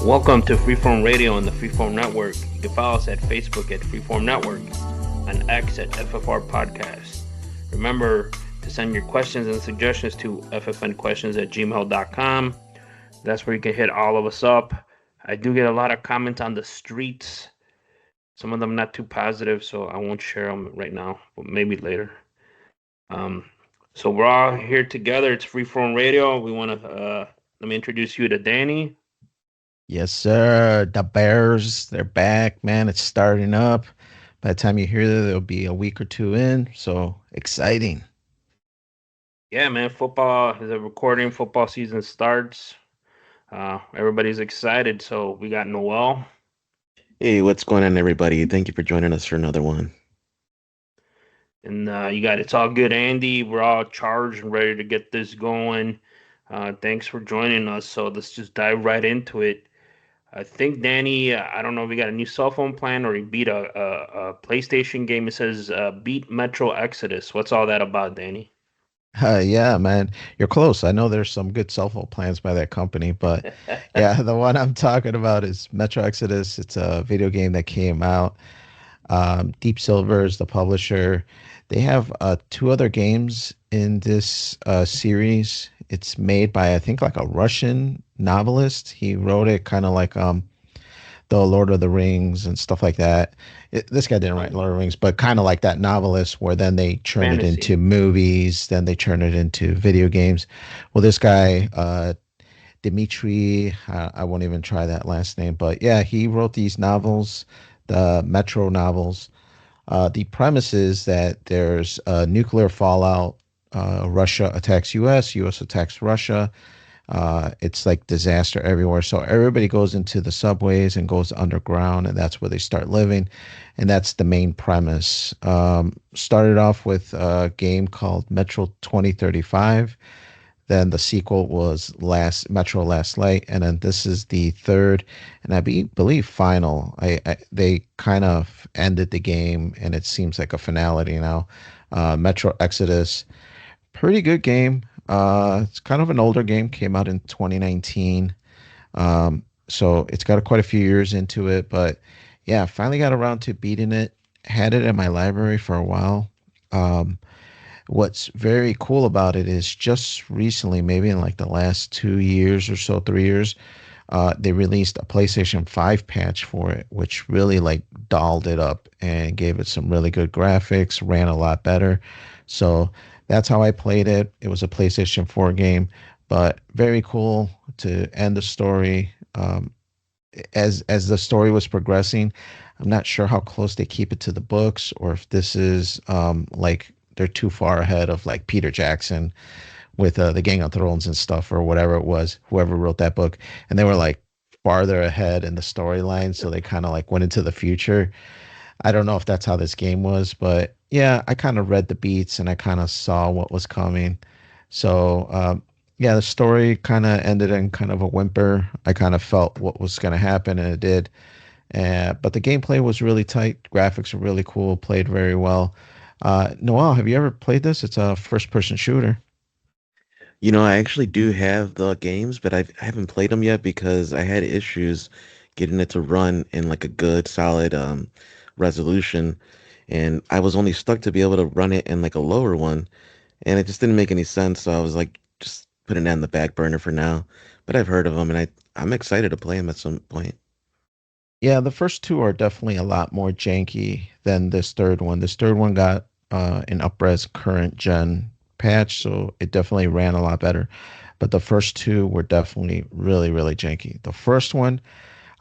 Welcome to Freeform Radio on the Freeform Network. You can follow us at Facebook at Freeform Network, on X at FFR Podcast. Remember to send your questions and suggestions to ffnquestions at gmail.com. That's where you can hit all of us up. I do get a lot of comments on the streets. Some of them not too positive, so I won't share them right now, but maybe later. So we're all here together. It's Freeform Radio. We want to let me introduce you to Danny. Yes, sir. The Bears, they're back, man. It's starting up. By the time you hear that, there'll be a week or two in. So exciting. Yeah, man. Football is a recording. Football season starts. Everybody's excited. So we got Noel. Hey, what's going on, everybody? Thank you for joining us for another one. And you got It's All Good, Andy. We're all charged and ready to get this going. Thanks for joining us. So let's just dive right into it. I think Danny, I don't know if he got a new cell phone plan or he beat a PlayStation game. It says beat Metro Exodus. What's all that about, Danny? Yeah, man. You're close. I know there's some good cell phone plans by that company, but yeah, the one I'm talking about is Metro Exodus. It's a video game that came out. Deep Silver is the publisher. They have two other games in this series. It's made by, I think, like a Russian novelist. He wrote it kind of like the Lord of the Rings and stuff like that. This guy didn't write Lord of the Rings, but kind of like that novelist where then they turn it Fantasy. into movies, then they turn it into video games. Well, this guy, Dmitry, I won't even try that last name, but yeah, he wrote these novels, the Metro novels. The premise is that there's nuclear fallout. Russia attacks U.S., U.S. attacks Russia. It's like disaster everywhere. So everybody goes into the subways and goes underground, and that's where they start living. And that's the main premise. Started off with a game called Metro 2035. Then the sequel was Metro Last Light, and then this is the third, and believe final. They kind of ended the game, and it seems like a finality now. Metro Exodus, pretty good game. It's kind of an older game, came out in 2019. So it's got quite a few years into it, but yeah, finally got around to beating it. Had it in my library for a while. What's very cool about it is just recently, maybe in like the last 2 years or so, 3 years, they released a PlayStation 5 patch for it, which really like dolled it up and gave it some really good graphics, ran a lot better. So that's how I played it. It was a PlayStation 4 game, but very cool to end the story. As the story was progressing, I'm not sure how close they keep it to the books or if this is like they're too far ahead of like Peter Jackson with the Gang of Thrones and stuff or whatever it was, whoever wrote that book, and they were like farther ahead in the storyline, so they kind of like went into the future. I don't know if that's how this game was, but yeah, I kind of read the beats and I kind of saw what was coming. So yeah, the story kind of ended in kind of a whimper. I kind of felt what was going to happen, and it did. But the gameplay was really tight. Graphics were really cool. Played very well. Noel, have you ever played this? It's a first-person shooter. I actually do have the games, but I haven't played them yet because I had issues getting it to run in like a good, solid resolution, and I was only stuck to be able to run it in like a lower one, and it just didn't make any sense. So I was like, just putting that in the back burner for now. But I've heard of them, and I'm excited to play them at some point. Yeah, the first two are definitely a lot more janky than this third one. This third one got an upres current gen patch, so it definitely ran a lot better. But the first two were definitely really, really janky. The first one,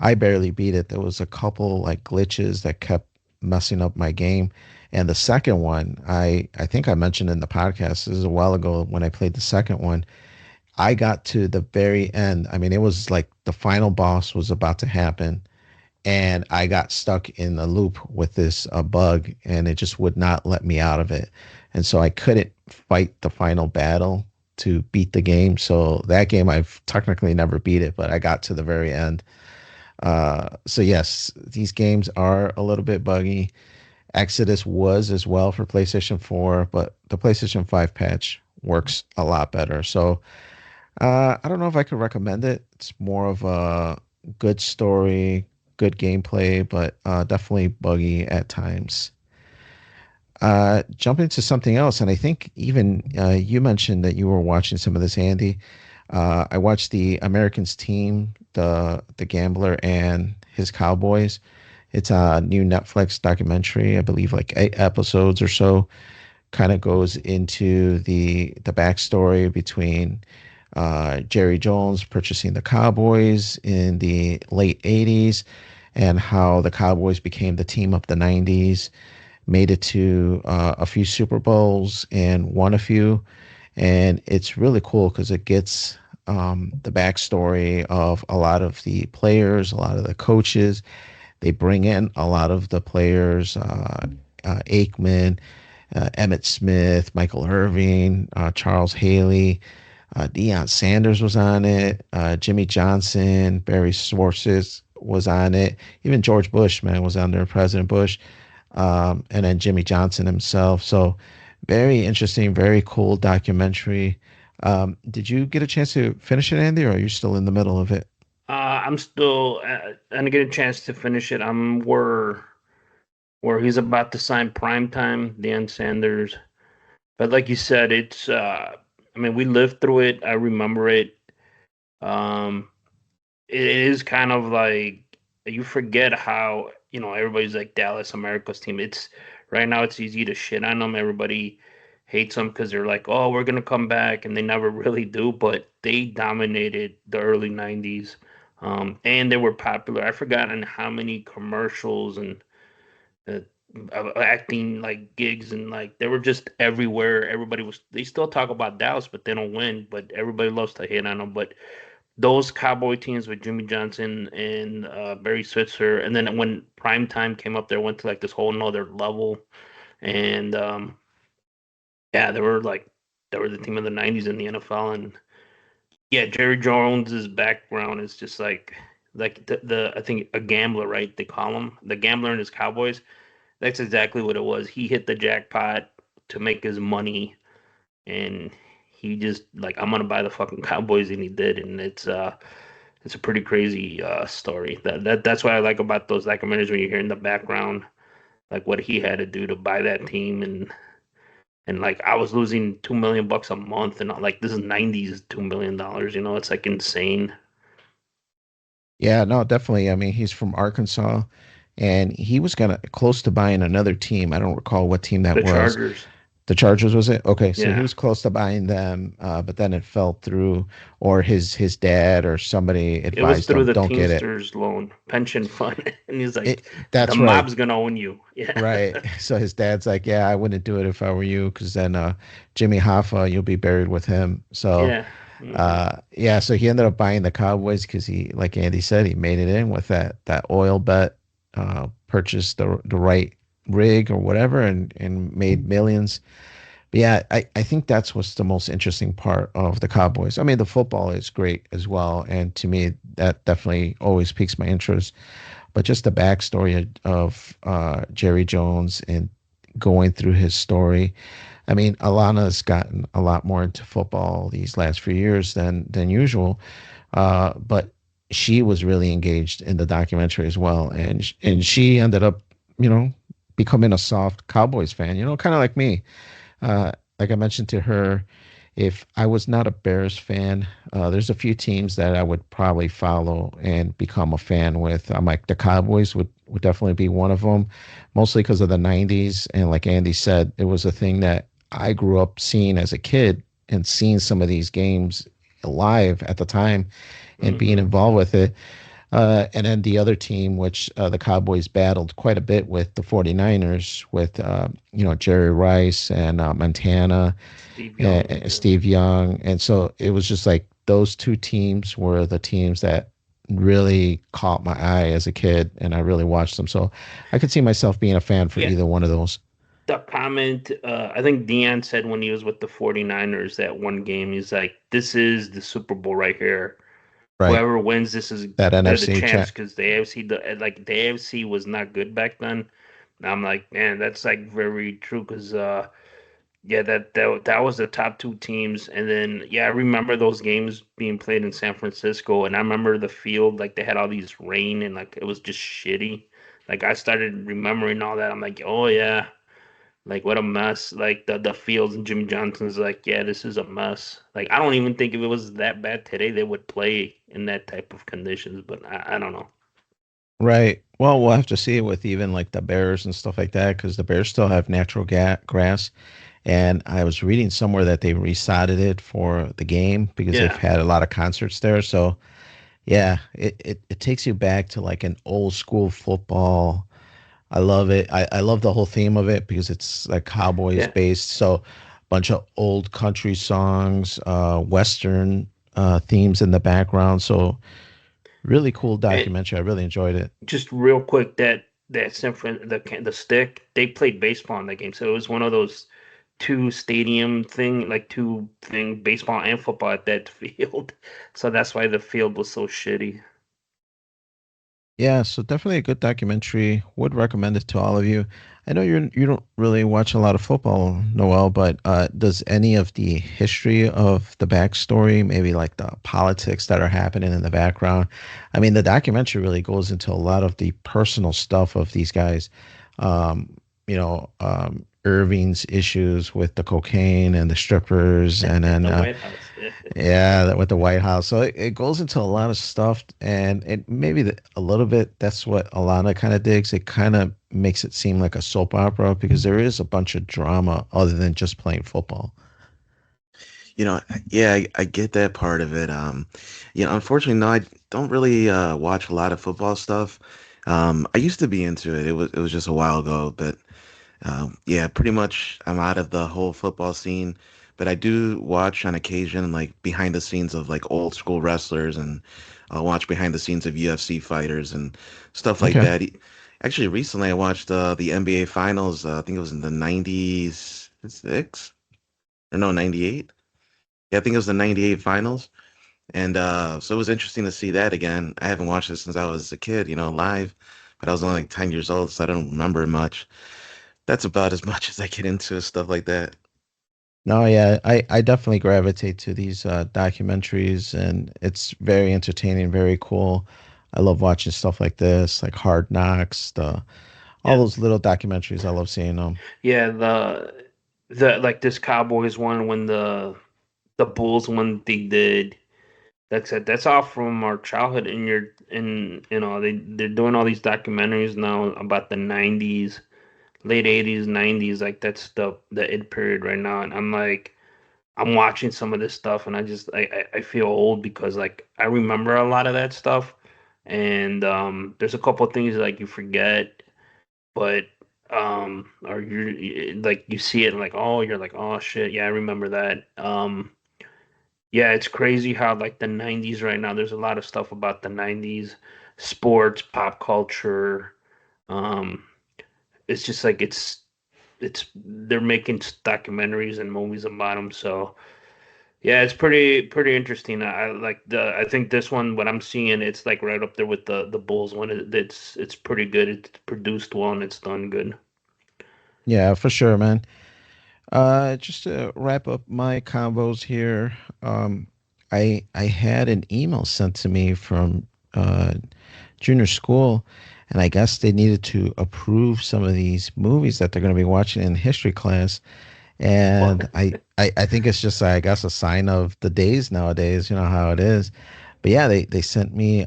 I barely beat it. There was a couple like glitches that kept messing up my game. And the second one, I think I mentioned in the podcast, this is a while ago when I played the second one. I got to the very end. I mean, it was like the final boss was about to happen, and I got stuck in a loop with this bug, and it just would not let me out of it. And so I couldn't fight the final battle to beat the game. So that game, I've technically never beat it, but I got to the very end. So yes, these games are a little bit buggy. Exodus was as well for PlayStation 4, but the PlayStation 5 patch works a lot better. So I don't know if I could recommend it. It's more of a good story, good gameplay, but definitely buggy at times. Jumping to something else, and I think even you mentioned that you were watching some of this, Andy. I watched the Americans team, the Gambler and His Cowboys. It's a new Netflix documentary, I believe, like 8 episodes or so. Kind of goes into the backstory between Jerry Jones purchasing the Cowboys in the late '80s, and how the Cowboys became the team of the '90s, made it to a few Super Bowls and won a few. And it's really cool because it gets the backstory of a lot of the players, a lot of the coaches. They bring in a lot of the players, Aikman, Emmett Smith, Michael Irving, Charles Haley, Deion Sanders was on it, Jimmy Johnson, Barry Schwartz was on it, even George Bush, man, was on there, President Bush, and then Jimmy Johnson himself. So very interesting, very cool documentary. Did you get a chance to finish it, Andy, or are you still in the middle of it? I'm still and I get a chance to finish it. I'm where he's about to sign prime time, Dan Sanders. But like you said, it's I mean, we lived through it. I remember it. Um, it is kind of like you forget how, everybody's like Dallas America's team. It's right now it's easy to shit on them. Everybody hates them because they're like, oh, we're gonna come back, and they never really do. But they dominated the early '90s, and they were popular. I forgot on how many commercials and uh, acting like gigs, and like they were just everywhere. Everybody was. They still talk about Dallas, but they don't win. But everybody loves to hate on them. But those Cowboy teams with Jimmy Johnson and Barry Switzer, and then when prime time came up, there went to like this whole nother level. And yeah, they were the team of the '90s in the NFL. And yeah, Jerry Jones's background is just like the I think a gambler, right? They call him the Gambler and His Cowboys. That's exactly what it was. He hit the jackpot to make his money, and he just like, I'm gonna buy the fucking Cowboys, and he did. And it's a pretty crazy story. That's what I like about those documentaries, when you hear in the background like what he had to do to buy that team. And like I was losing $2 million a month, and like this is '90s $2 million. It's like insane. Yeah, no, definitely. I mean, he's from Arkansas, and he was gonna close to buying another team. I don't recall what team that The was. Chargers, The Chargers, was it? Okay, so he yeah. was close to buying them, but then it fell through, or his dad or somebody It was advised through him, the "Don't get it." Teamsters loan pension fund, and he's like, the That's right, mob's gonna own you. Yeah, right. So his dad's like, "Yeah, I wouldn't do it if I were you, because then Jimmy Hoffa, you'll be buried with him." So yeah. Hmm. yeah, so he ended up buying the Cowboys because he, like Andy said, he made it in with that oil bet, purchased the right rig or whatever, and made millions. But yeah, I think that's what's the most interesting part of the Cowboys. I mean, the football is great as well, and to me, that definitely always piques my interest. But just the backstory of Jerry Jones and going through his story. I mean, Alana's gotten a lot more into football these last few years than usual, but she was really engaged in the documentary as well, and she ended up, you know, becoming a soft Cowboys fan. Kind of like me. Like I mentioned to her, if I was not a Bears fan, there's a few teams that I would probably follow and become a fan with. I'm like the Cowboys would definitely be one of them, mostly because of the '90s. And like Andy said, it was a thing that I grew up seeing as a kid and seeing some of these games live at the time and being Hmm. involved with it. And then the other team, which the Cowboys battled quite a bit with, the 49ers, with Jerry Rice and Montana, Steve Young. Yeah. Steve Young. And so it was just like those two teams were the teams that really caught my eye as a kid, and I really watched them. So I could see myself being a fan for Yeah. either one of those. The comment, I think Dion said when he was with the 49ers that one game, he's like, this is the Super Bowl right here. Right. Whoever wins this is That they're the NFC champs, chat. because the AFC was not good back then. And I'm like, man, that's like very true, because Yeah, that was the top two teams, and then yeah, I remember those games being played in San Francisco, and I remember the field like they had all these rain and like it was just shitty. Like I started remembering all that. I'm like, oh yeah, like what a mess. Like the fields and Jimmy Johnson's like, yeah, this is a mess. Like I don't even think if it was that bad today they would play in that type of conditions, but I don't know. Right. Well, we'll have to see it with even like the Bears and stuff like that because the Bears still have natural grass. And I was reading somewhere that they resodded it for the game because they've Yeah. had a lot of concerts there. So yeah, it takes you back to like an old school football. I love it. I love the whole theme of it because it's like Cowboys Yeah. based. So bunch of old country songs, Western themes in the background. So really cool And documentary. I really enjoyed it. just real quick, that San Fran the stick they played baseball in that game, so it was one of those two stadium thing, like two thing baseball and football at that field. So that's why the field was so shitty. Yeah, so definitely a good documentary. Would recommend it to all of you. I know you don't really watch a lot of football, Noel, but does any of the history of the backstory, maybe like the politics that are happening in the background? I mean, the documentary really goes into a lot of the personal stuff of these guys. Um, Irving's issues with the cocaine and the strippers, and then The White House. yeah, that with the White House. So it goes into a lot of stuff, and it maybe a little bit. That's what Alana kind of digs. It kind of makes it seem like a soap opera because there is a bunch of drama other than just playing football. You know, yeah, I get that part of it. Unfortunately, no, I don't really watch a lot of football stuff. I used to be into it. It was just a while ago, but yeah, pretty much I'm out of the whole football scene. But I do watch on occasion, like behind the scenes of like old school wrestlers, and I'll watch behind the scenes of UFC fighters and stuff like Okay. that. Actually, recently I watched the NBA Finals. I think it was in the '96 or no '98. Yeah, I think it was the '98 finals. And so it was interesting to see that again. I haven't watched it since I was a kid, live, but I was only like 10 years old, so I don't remember much. That's about as much as I get into stuff like that. No, yeah, I definitely gravitate to these documentaries, and it's very entertaining, very cool. I love watching stuff like this, like Hard Knocks, all Yeah. those little documentaries. I love seeing them. Yeah, the like this Cowboys one when the Bulls one they did. That's it. That's all from our childhood. And you're in, they're doing all these documentaries now about the '90s, late '80s, '90s. Like that's the id period right now. And I'm like, I'm watching some of this stuff, and I feel old because like I remember a lot of that stuff, and there's a couple of things like you forget, but or like you see it and like oh you're like oh shit yeah I remember that. Yeah, it's crazy how like the '90s right now. There's a lot of stuff about the '90s, sports, pop culture. Um, it's just like it's they're making documentaries and movies about them. So yeah, it's pretty interesting. I like the I think this one what I'm seeing it's like right up there with the Bulls one. It's pretty good. It's produced well and it's done good. Yeah, for sure, man. Just to wrap up my combos here, I had an email sent to me from junior school, and I guess they needed to approve some of these movies that they're going to be watching in history class. And What? I think it's just, I guess, a sign of the days nowadays, you know how it is. But yeah, they sent me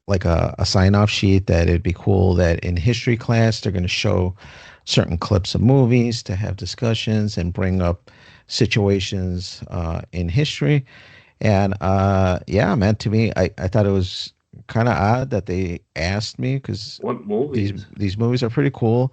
like a sign off sheet that it'd be cool that in history class they're going to show certain clips of movies to have discussions and bring up situations in history. And yeah, man, to me, I thought it was kind of odd that they asked me because What these movies? these movies are pretty cool.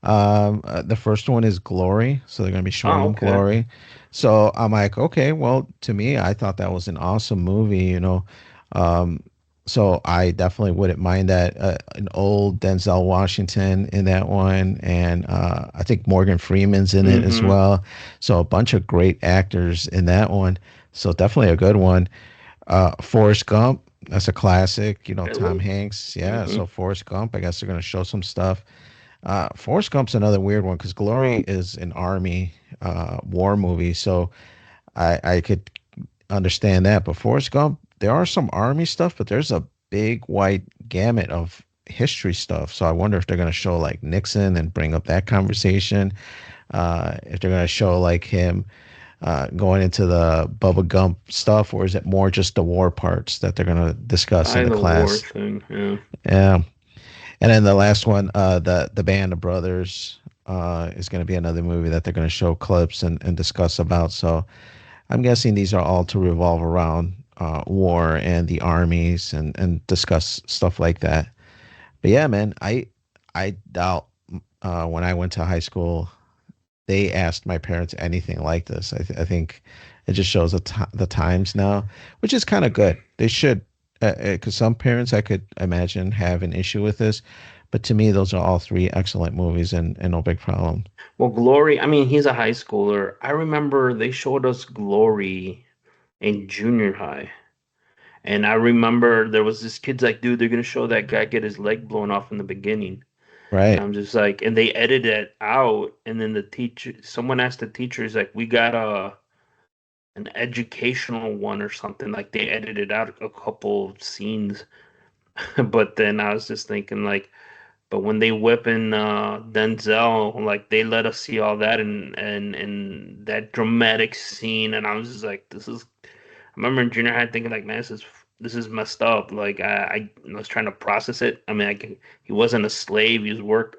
The first one is Glory, so they're gonna be Oh, showing okay. Glory. So I'm like, okay, well, to me, I thought that was an awesome movie, you know. Um, so I definitely wouldn't mind that an old Denzel Washington in that one, and I think Morgan Freeman's in it as Mm-hmm. well. So a bunch of great actors in that one. So definitely a good one. Forrest Gump, that's a classic. You know, Tom Really? Hanks. Yeah. Mm-hmm. So Forrest Gump, I guess they're gonna show some stuff. Forrest Gump's another weird one because Glory is an army war movie, so I could understand that. But Forrest Gump, there are some army stuff, but there's a big wide gamut of history stuff. So I wonder if they're going to show like Nixon and bring up that conversation. If they're going to show like him going into the Bubba Gump stuff, or is it more just the war parts that they're going to discuss in By the the war class? thing, yeah. Yeah. And then the last one, the Band of Brothers, is going to be another movie that they're going to show clips and discuss about. So I'm guessing these are all to revolve around war and the armies and discuss stuff like that. But yeah, man, I doubt when I went to high school they asked my parents anything like this. I think it just shows the times now, which is kind of good. They should, because some parents I could imagine have an issue with this, but to me, those are all three excellent movies and no big problem. Well, Glory, I mean, he's a high schooler. I remember they showed us Glory in junior high. And I remember there was this kid's like, dude, they're gonna show that guy get his leg blown off in the beginning. And Right. I'm just like, and they edited it out, and then the teacher, someone asked the teachers, like, we got an educational one or something. Like they edited out a couple of scenes, but then I was just thinking, like, but when they whipping Denzel, like they let us see all that and that dramatic scene, and I was just like, this is. I remember in junior high thinking like, man, this is messed up. Like I was trying to process it. I mean, he wasn't a slave. He was work.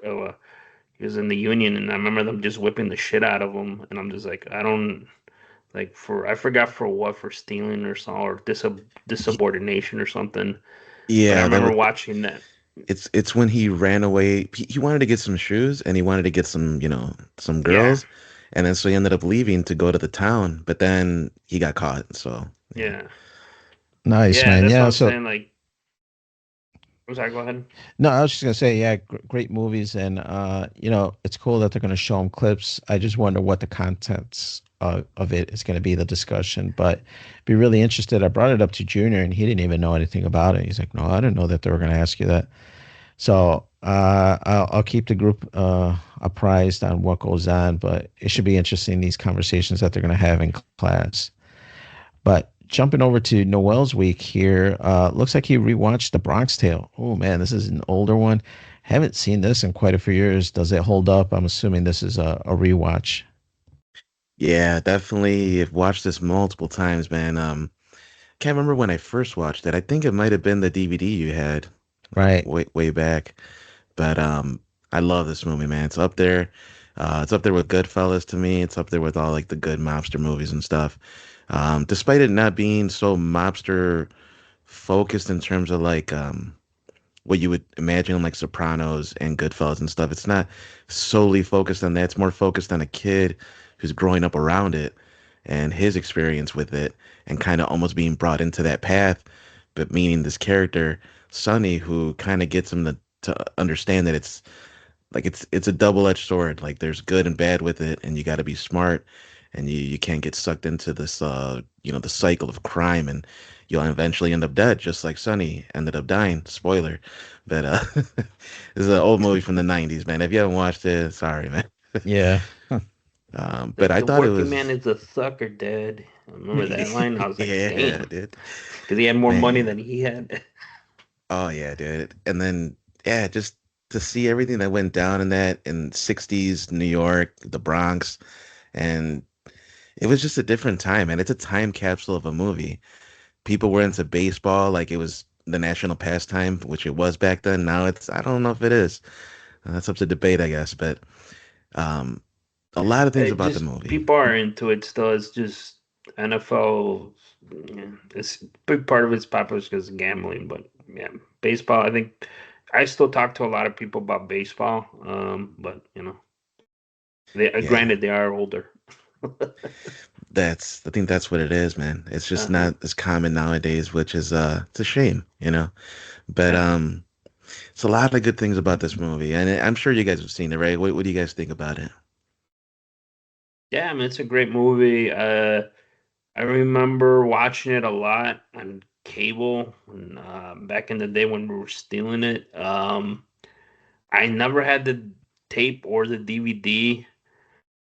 He was in the union, and I remember them just whipping the shit out of him. And I'm just like, I don't like for I forgot for what for stealing or so or Y- disubordination or something. But I Yeah, that remember was watching that. it's when he ran away. He wanted to get some shoes and he wanted to get some, some Yeah, girls. And then so he ended up leaving to go to the town, but then he got caught. So, yeah. yeah, Nice, yeah. man. That's what Yeah. I'm So saying. Like, I'm sorry. Go ahead. no, I was just gonna say, yeah, great movies, and it's cool that they're gonna show them clips. I just wonder what the contents of it is gonna be, the discussion. But be really interested. I brought it up to Junior, and he didn't even know anything about it. He's like, "No, I didn't know that they were gonna ask you that." So I'll keep the group apprised on what goes on. But it should be interesting, these conversations that they're gonna have in class. But jumping over to Noel's week here, looks like he rewatched The Bronx Tale. Oh man, this is an older one. Haven't seen this in quite a few years. Does it hold up? I'm assuming this is a rewatch. Yeah, definitely. I've watched this multiple times, man. Can't remember when I first watched it. I think it might have been the DVD you had, like Right. way back. But I love this movie, man. It's up there. It's up there with Goodfellas to me. It's up there with all like the good mobster movies and stuff. Despite it not being so mobster focused in terms of like what you would imagine like Sopranos and Goodfellas and stuff. It's not solely focused on that. It's more focused on a kid who's growing up around it and his experience with it and kind of almost being brought into that path, but meaning this character, Sonny, who kind of gets him to understand that it's a double-edged sword. Like there's good and bad with it, and you got to be smart, and you can't get sucked into this the cycle of crime, and you'll eventually end up dead, just like Sonny ended up dying. Spoiler, but this is an old movie from the '90s, man. If you haven't watched it, sorry, man. Yeah. But I The thought it working man was, is a sucker, Dad. I remember that line. I was like, yeah, damn, dude, because he had more money man. than he had. Oh yeah, dude. And then yeah, just to see everything that went down in that in '60s New York, the Bronx, and it was just a different time, and it's a time capsule of a movie. People were into baseball like it was the national pastime, which it was back then. Now it's I don't know if it is. That's up to debate, I guess. But um, a lot of things It about the just movie. people are into it still. It's just NFL. Yeah, it's a big part of it's popular because of gambling, but yeah, baseball. I think I still talk to a lot of people about baseball. But they Yeah, granted they are older. I think that's what it is, man. It's just Uh-huh. not as common nowadays, which is it's a shame. But Yeah. it's a lot of good things about this movie, and I'm sure you guys have seen it, right? What do you guys think about it? Yeah, I mean it's a great movie. I remember watching it a lot on cable when, back in the day when we were stealing it. I never had the tape or the DVD.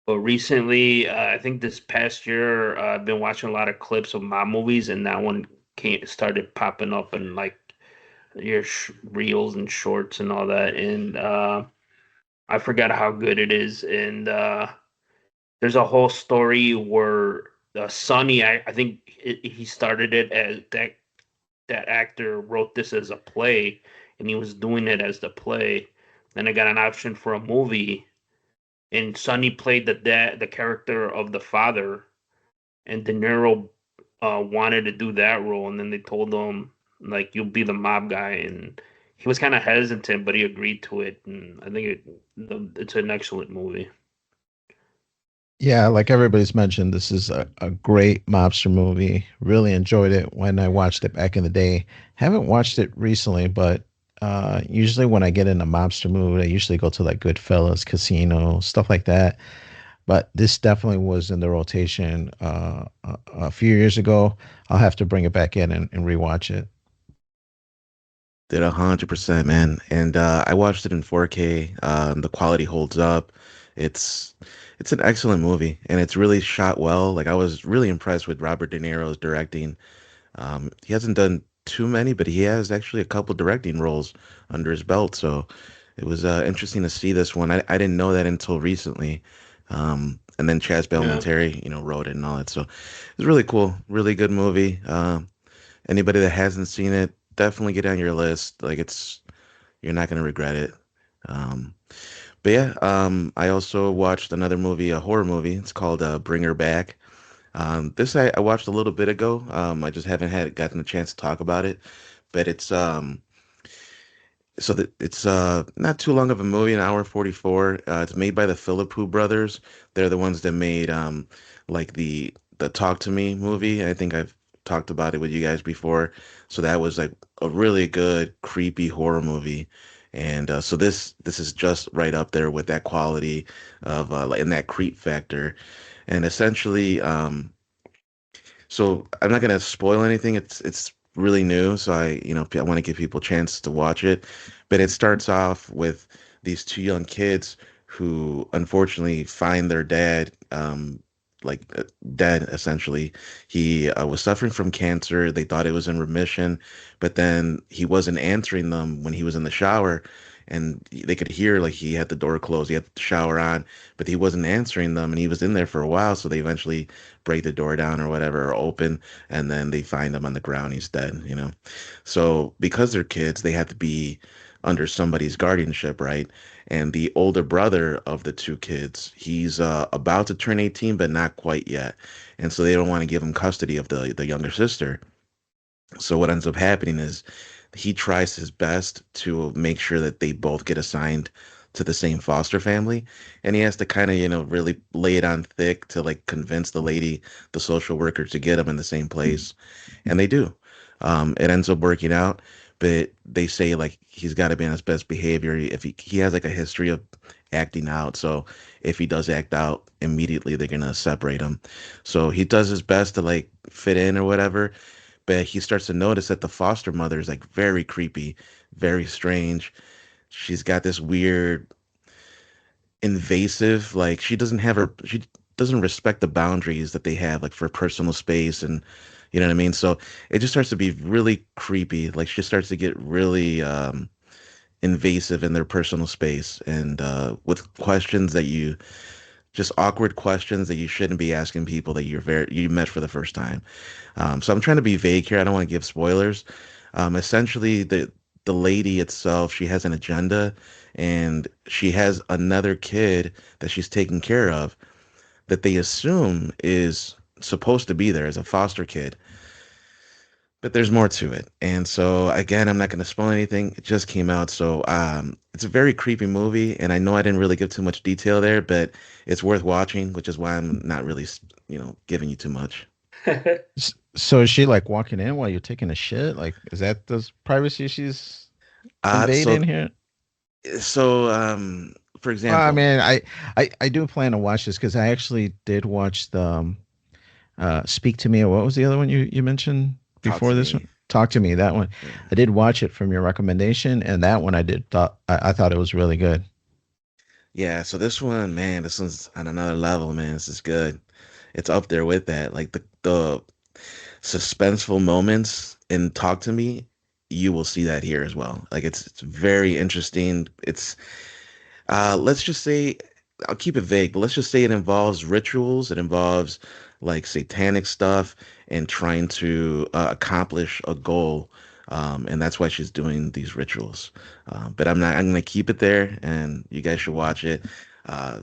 But recently, I think this past year, I've been watching a lot of clips of mob movies, and that one started popping up in like your reels and shorts and all that. And I forgot how good it is. And there's a whole story where Sonny, I think he started it as that actor wrote this as a play, and he was doing it as the play. Then I got an option for a movie, and Sonny played the character of the father, and De Niro wanted to do that role, and then they told him like you'll be the mob guy, and he was kind of hesitant, but he agreed to it, and I think it's an excellent movie. Yeah, like everybody's mentioned, this is a great mobster movie. Really enjoyed it when I watched it back in the day. Haven't watched it recently, but usually when I get in a mobster mood, I usually go to like Goodfellas, Casino, stuff like that. But this definitely was in the rotation a few years ago. I'll have to bring it back in and rewatch it. Did 100%, man. And I watched it in 4K. The quality holds up. It's it's an excellent movie, and it's really shot well. Like I was really impressed with Robert De Niro's directing. He hasn't done too many, but he has actually a couple directing roles under his belt. So it was interesting to see this one. I didn't know that until recently. And then Chaz Yeah. Palminteri, wrote it and all that. So it was really cool, really good movie. Anybody that hasn't seen it, definitely get on your list. Like you're not gonna regret it. Um, but yeah, I also watched another movie, a horror movie. It's called Bring Her Back. This I watched a little bit ago. I just haven't had gotten a chance to talk about it, but it's not too long of a movie, an hour 44. It's made by the Philippou brothers. They're the ones that made like the Talk to Me movie. I think I've talked about it with you guys before. So that was like a really good creepy horror movie. And so this is just right up there with that quality of like in that creep factor. And essentially, so I'm not gonna spoil anything. It's really new, so I want to give people a chance to watch it. But it starts off with these two young kids who unfortunately find their dad, dead essentially. He was suffering from cancer. They thought it was in remission, but then he wasn't answering them when he was in the shower. And they could hear like he had the door closed, he had the shower on, but he wasn't answering them, and he was in there for a while. So they eventually break the door down or whatever, or open, and then they find him on the ground. He's dead. So because they're kids, they have to be under somebody's guardianship, right? And the older brother of the two kids, he's about to turn 18, but not quite yet. And so they don't want to give him custody of the younger sister. So what ends up happening is he tries his best to make sure that they both get assigned to the same foster family, and he has to kind of really lay it on thick to like convince the lady, the social worker, to get them in the same place, and they do. It ends up working out, but they say like he's got to be on his best behavior. If he has like a history of acting out, so if he does act out immediately, they're gonna separate him. So he does his best to like fit in or whatever, but he starts to notice that the foster mother is like very creepy, very strange. She's got this weird invasive, like she doesn't respect the boundaries that they have like for personal space, and you know what I mean? So it just starts to be really creepy. Like she starts to get really invasive in their personal space, and with questions that you just awkward questions that you shouldn't be asking people that you met for the first time. So I'm trying to be vague here. I don't want to give spoilers. Essentially, the lady itself, she has an agenda, and she has another kid that she's taking care of that they assume is supposed to be there as a foster kid. But there's more to it. And so again, I'm not going to spoil anything. It just came out. So it's a very creepy movie, and I know I didn't really give too much detail there, but it's worth watching, which is why I'm not really, giving you too much. So is she like walking in while you're taking a shit? Like, is that the privacy she's Uh so invading here? so for Well, I example, mean, I do plan to watch this because I actually did watch the Speak to Me. Or what was the other one you mentioned Talk before to this one? Me. Talk to Me. That one. Yeah. I did watch it from your recommendation, and that one I thought it was really good. Yeah, so this one, man, this one's on another level, man. This is good. It's up there with that. Like the suspenseful moments in Talk to Me, you will see that here as well. Like it's very interesting. It's let's just say I'll keep it vague, but let's just say it involves rituals, it involves like satanic stuff and trying to accomplish a goal. And that's why she's doing these rituals. But I'm gonna keep it there and you guys should watch it. Uh,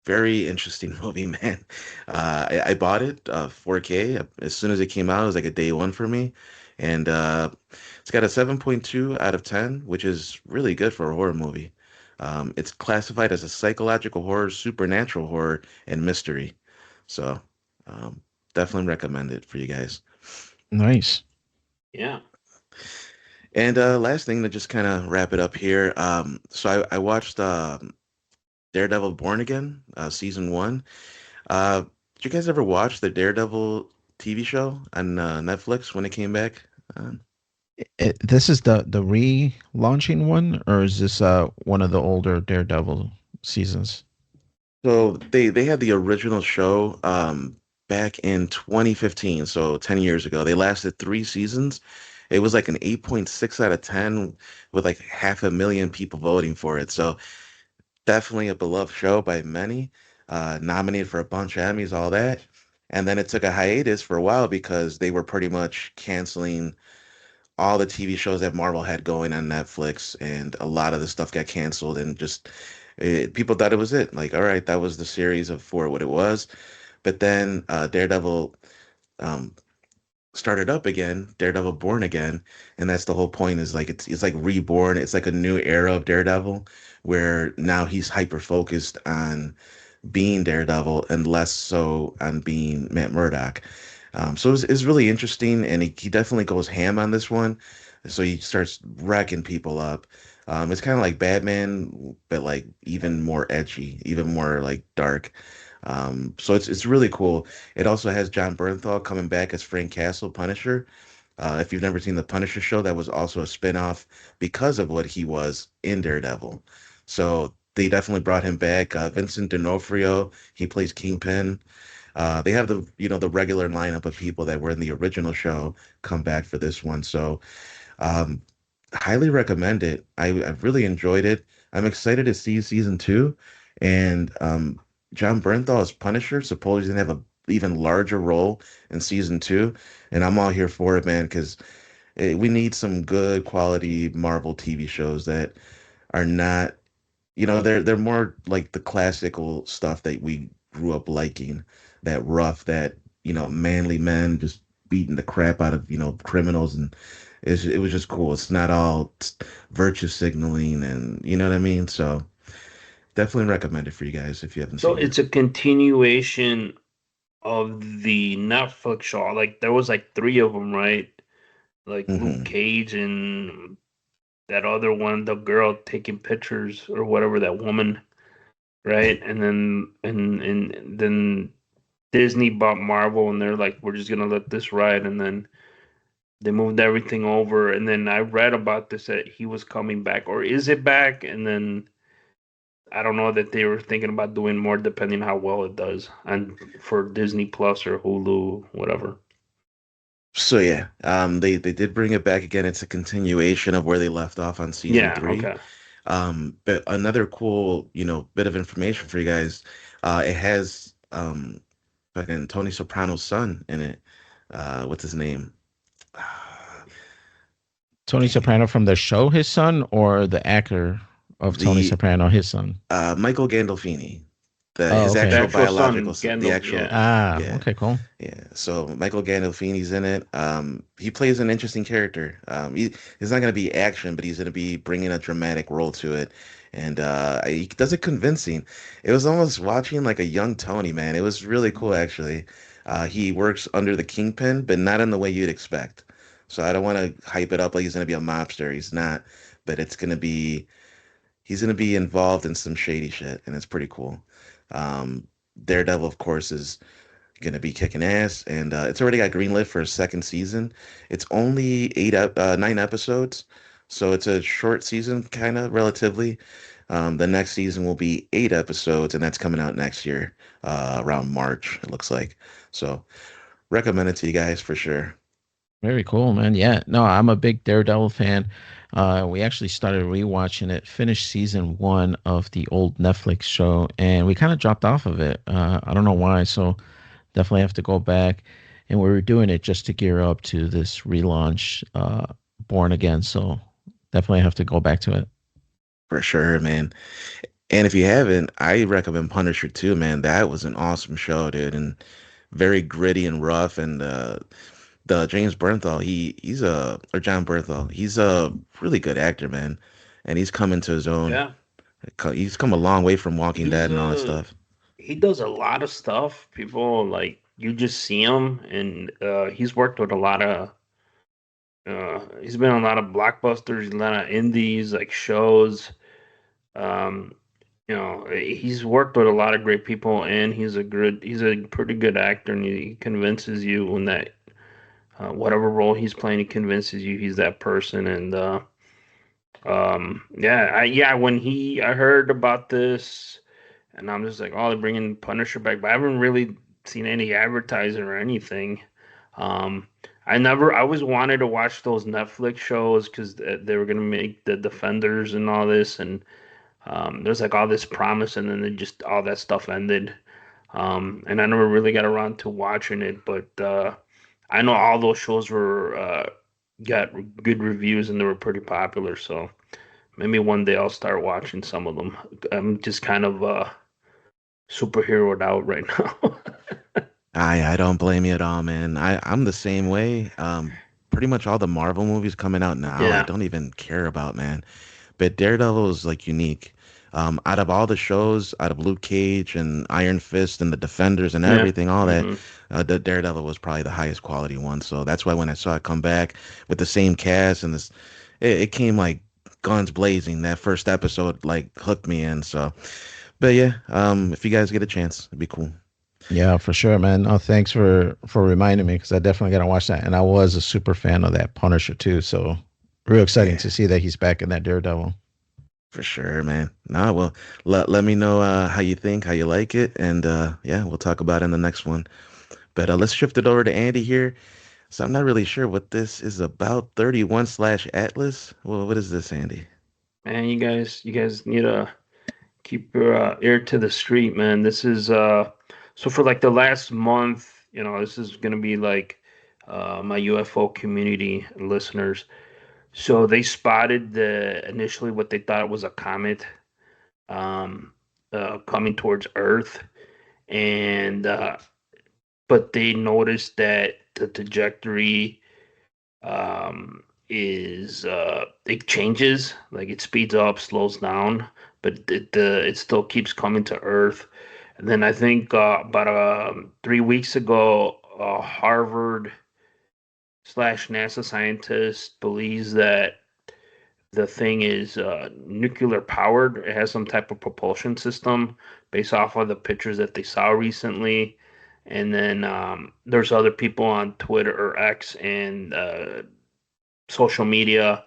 very interesting movie, man. I bought it 4K as soon as it came out. It was like a day one for me, and it's got a 7.2 out of 10, which is really good for a horror movie. It's classified as a psychological horror, supernatural horror, and mystery. So um, definitely recommend it for you guys. Nice. Yeah. And last thing to just kind of wrap it up here. So I watched Daredevil Born Again, season one. Did you guys ever watch the Daredevil TV show on Netflix when it came back? Uh, This is the relaunching one, or is this one of the older Daredevil seasons? so they had the original show back in 2015, so 10 years ago. They lasted 3 seasons. It was like an 8.6 out of 10 with like 500,000 people voting for it. So definitely a beloved show by many, nominated for a bunch of Emmys, all that. And then it took a hiatus for a while because they were pretty much canceling all the TV shows that Marvel had going on Netflix, and a lot of the stuff got canceled, and just people thought it was it. Like, all right, that was the series of for what it was. But then Daredevil um, started up again, Daredevil Born Again, and that's the whole point. Is like it's like reborn. It's like a new era of Daredevil, where now he's hyper focused on being Daredevil and less so on being Matt Murdock. So it's really interesting, and he definitely goes ham on this one. So he starts wrecking people up. It's kind of like Batman, but like even more edgy, even more like dark. So it's really cool. It also has John Bernthal coming back as Frank Castle, Punisher. If you've never seen the Punisher show, that was also a spinoff because of what he was in Daredevil. So they definitely brought him back. Vincent D'Onofrio, he plays Kingpin. They have the regular lineup of people that were in the original show come back for this one. So um, highly recommend it. I've really enjoyed it. I'm excited to see season two. And John Bernthal as Punisher, supposedly he's gonna have a even larger role in season two. And I'm all here for it, man, because we need some good quality Marvel TV shows that are not, they're more like the classical stuff that we grew up liking, that rough, that, manly men just beating the crap out of, criminals, and it was just cool. It's not all virtue signaling, and you know what I mean? So definitely recommend it for you guys if you haven't So seen it. it's a continuation of the Netflix show. Like there was like three of them, right? Like Luke Hmm. Cage and that other one, the girl taking pictures or whatever, that woman, right? And then Disney bought Marvel, and they're like, we're just gonna let this ride, and then they moved everything over. And then I read about this that he was coming back, or is it back? And then I don't know that they were thinking about doing more, depending how well it does, and for Disney Plus or Hulu, whatever. So yeah, they did bring it back again. It's a continuation of where they left off on season Yeah. three. Okay. But another cool, bit of information for you guys. It has fucking Tony Soprano's son in it. What's his name? Tony Dang it. Soprano from the show, his son, or the actor of Tony The Soprano, his son? Michael Gandolfini, Oh, his The okay. actual actual biological son, son, the Gandalf. actual, Yeah. Ah, yeah, okay, cool. yeah. So Michael Gandolfini's in it. He plays an interesting character. He's not going to be action, but he's going to be bringing a dramatic role to it, and he does it convincing. It was almost watching like a young Tony, man. It was really cool, actually. He works under the Kingpin, but not in the way you'd expect. So I don't want to hype it up like he's going to be a mobster. He's not, but he's going to be involved in some shady shit, and it's pretty cool. Um, Daredevil, of course, is going to be kicking ass, and it's already got greenlit for a second season. It's only 9 episodes, so it's a short season, kind of relatively. The next season will be 8 episodes, and that's coming out next year, around March, it looks like. So recommend it to you guys for sure. Very cool, man. Yeah, no, I'm a big Daredevil fan. We actually started rewatching it, finished season one of the old Netflix show, and we kind of dropped off of it. I don't know why, so definitely have to go back. And we were doing it just to gear up to this relaunch, Born Again. So definitely have to go back to it. For sure, man. And if you haven't, I recommend Punisher too, man. That was an awesome show, dude, and very gritty and rough. And the James Bernthal, he's a or John Bernthal, he's a really good actor, man, and he's come into his own. Yeah, He's come a long way from Walking he's Dead and all that stuff. he does a lot of stuff. People like you just see him, and he's worked with a lot of. He's been on a lot of blockbusters, a lot of indies like shows. Um, he's worked with a lot of great people, and he's a pretty good actor, and he convinces you in that whatever role he's playing, he convinces you he's that person. And yeah, when I heard about this, and I'm just like, oh, they're bringing Punisher back, but I haven't really seen any advertising or anything. Um, I always wanted to watch those Netflix shows because they were gonna make the Defenders and all this, and there's like all this promise, and then just all that stuff ended. And I never really got around to watching it, but I know all those shows were got good reviews and they were pretty popular. So maybe one day I'll start watching some of them. I'm just kind of superheroed out right now. I don't blame you at all, man. I'm the same way. Pretty much all the Marvel movies coming out now, I Yeah, don't even care about, man. But Daredevil is like unique. Out of all the shows, out of Luke Cage and Iron Fist and the Defenders and yeah. everything, all that, Hmm. the Daredevil was probably the highest quality one. So that's why when I saw it come back with the same cast and this, it came like guns blazing. That first episode like hooked me in. So, but yeah, if you guys get a chance, it'd be cool. Yeah, for sure, man. Oh, thanks for reminding me because I definitely got to watch that. And I was a super fan of that Punisher too. So real exciting Yeah. to see that he's back in that Daredevil. For sure, man. Nah, well, let me know how you think, how you like it, and yeah, we'll talk about it in the next one. But let's shift it over to Andy here. So I'm not really sure what this is about. 31/Atlas. Well, what is this, Andy? Man, you guys need to keep your ear to the street, man. This is so for like the last month, this is gonna be like my UFO community listeners. So they spotted initially what they thought was a comet um, coming towards Earth, and but they noticed that the trajectory um, is it changes, like it speeds up, slows down, but it still keeps coming to Earth. And then I think about 3 weeks ago, Harvard slash NASA scientist believes that the thing is nuclear powered. It has some type of propulsion system based off of the pictures that they saw recently. And then there's other people on Twitter or X and social media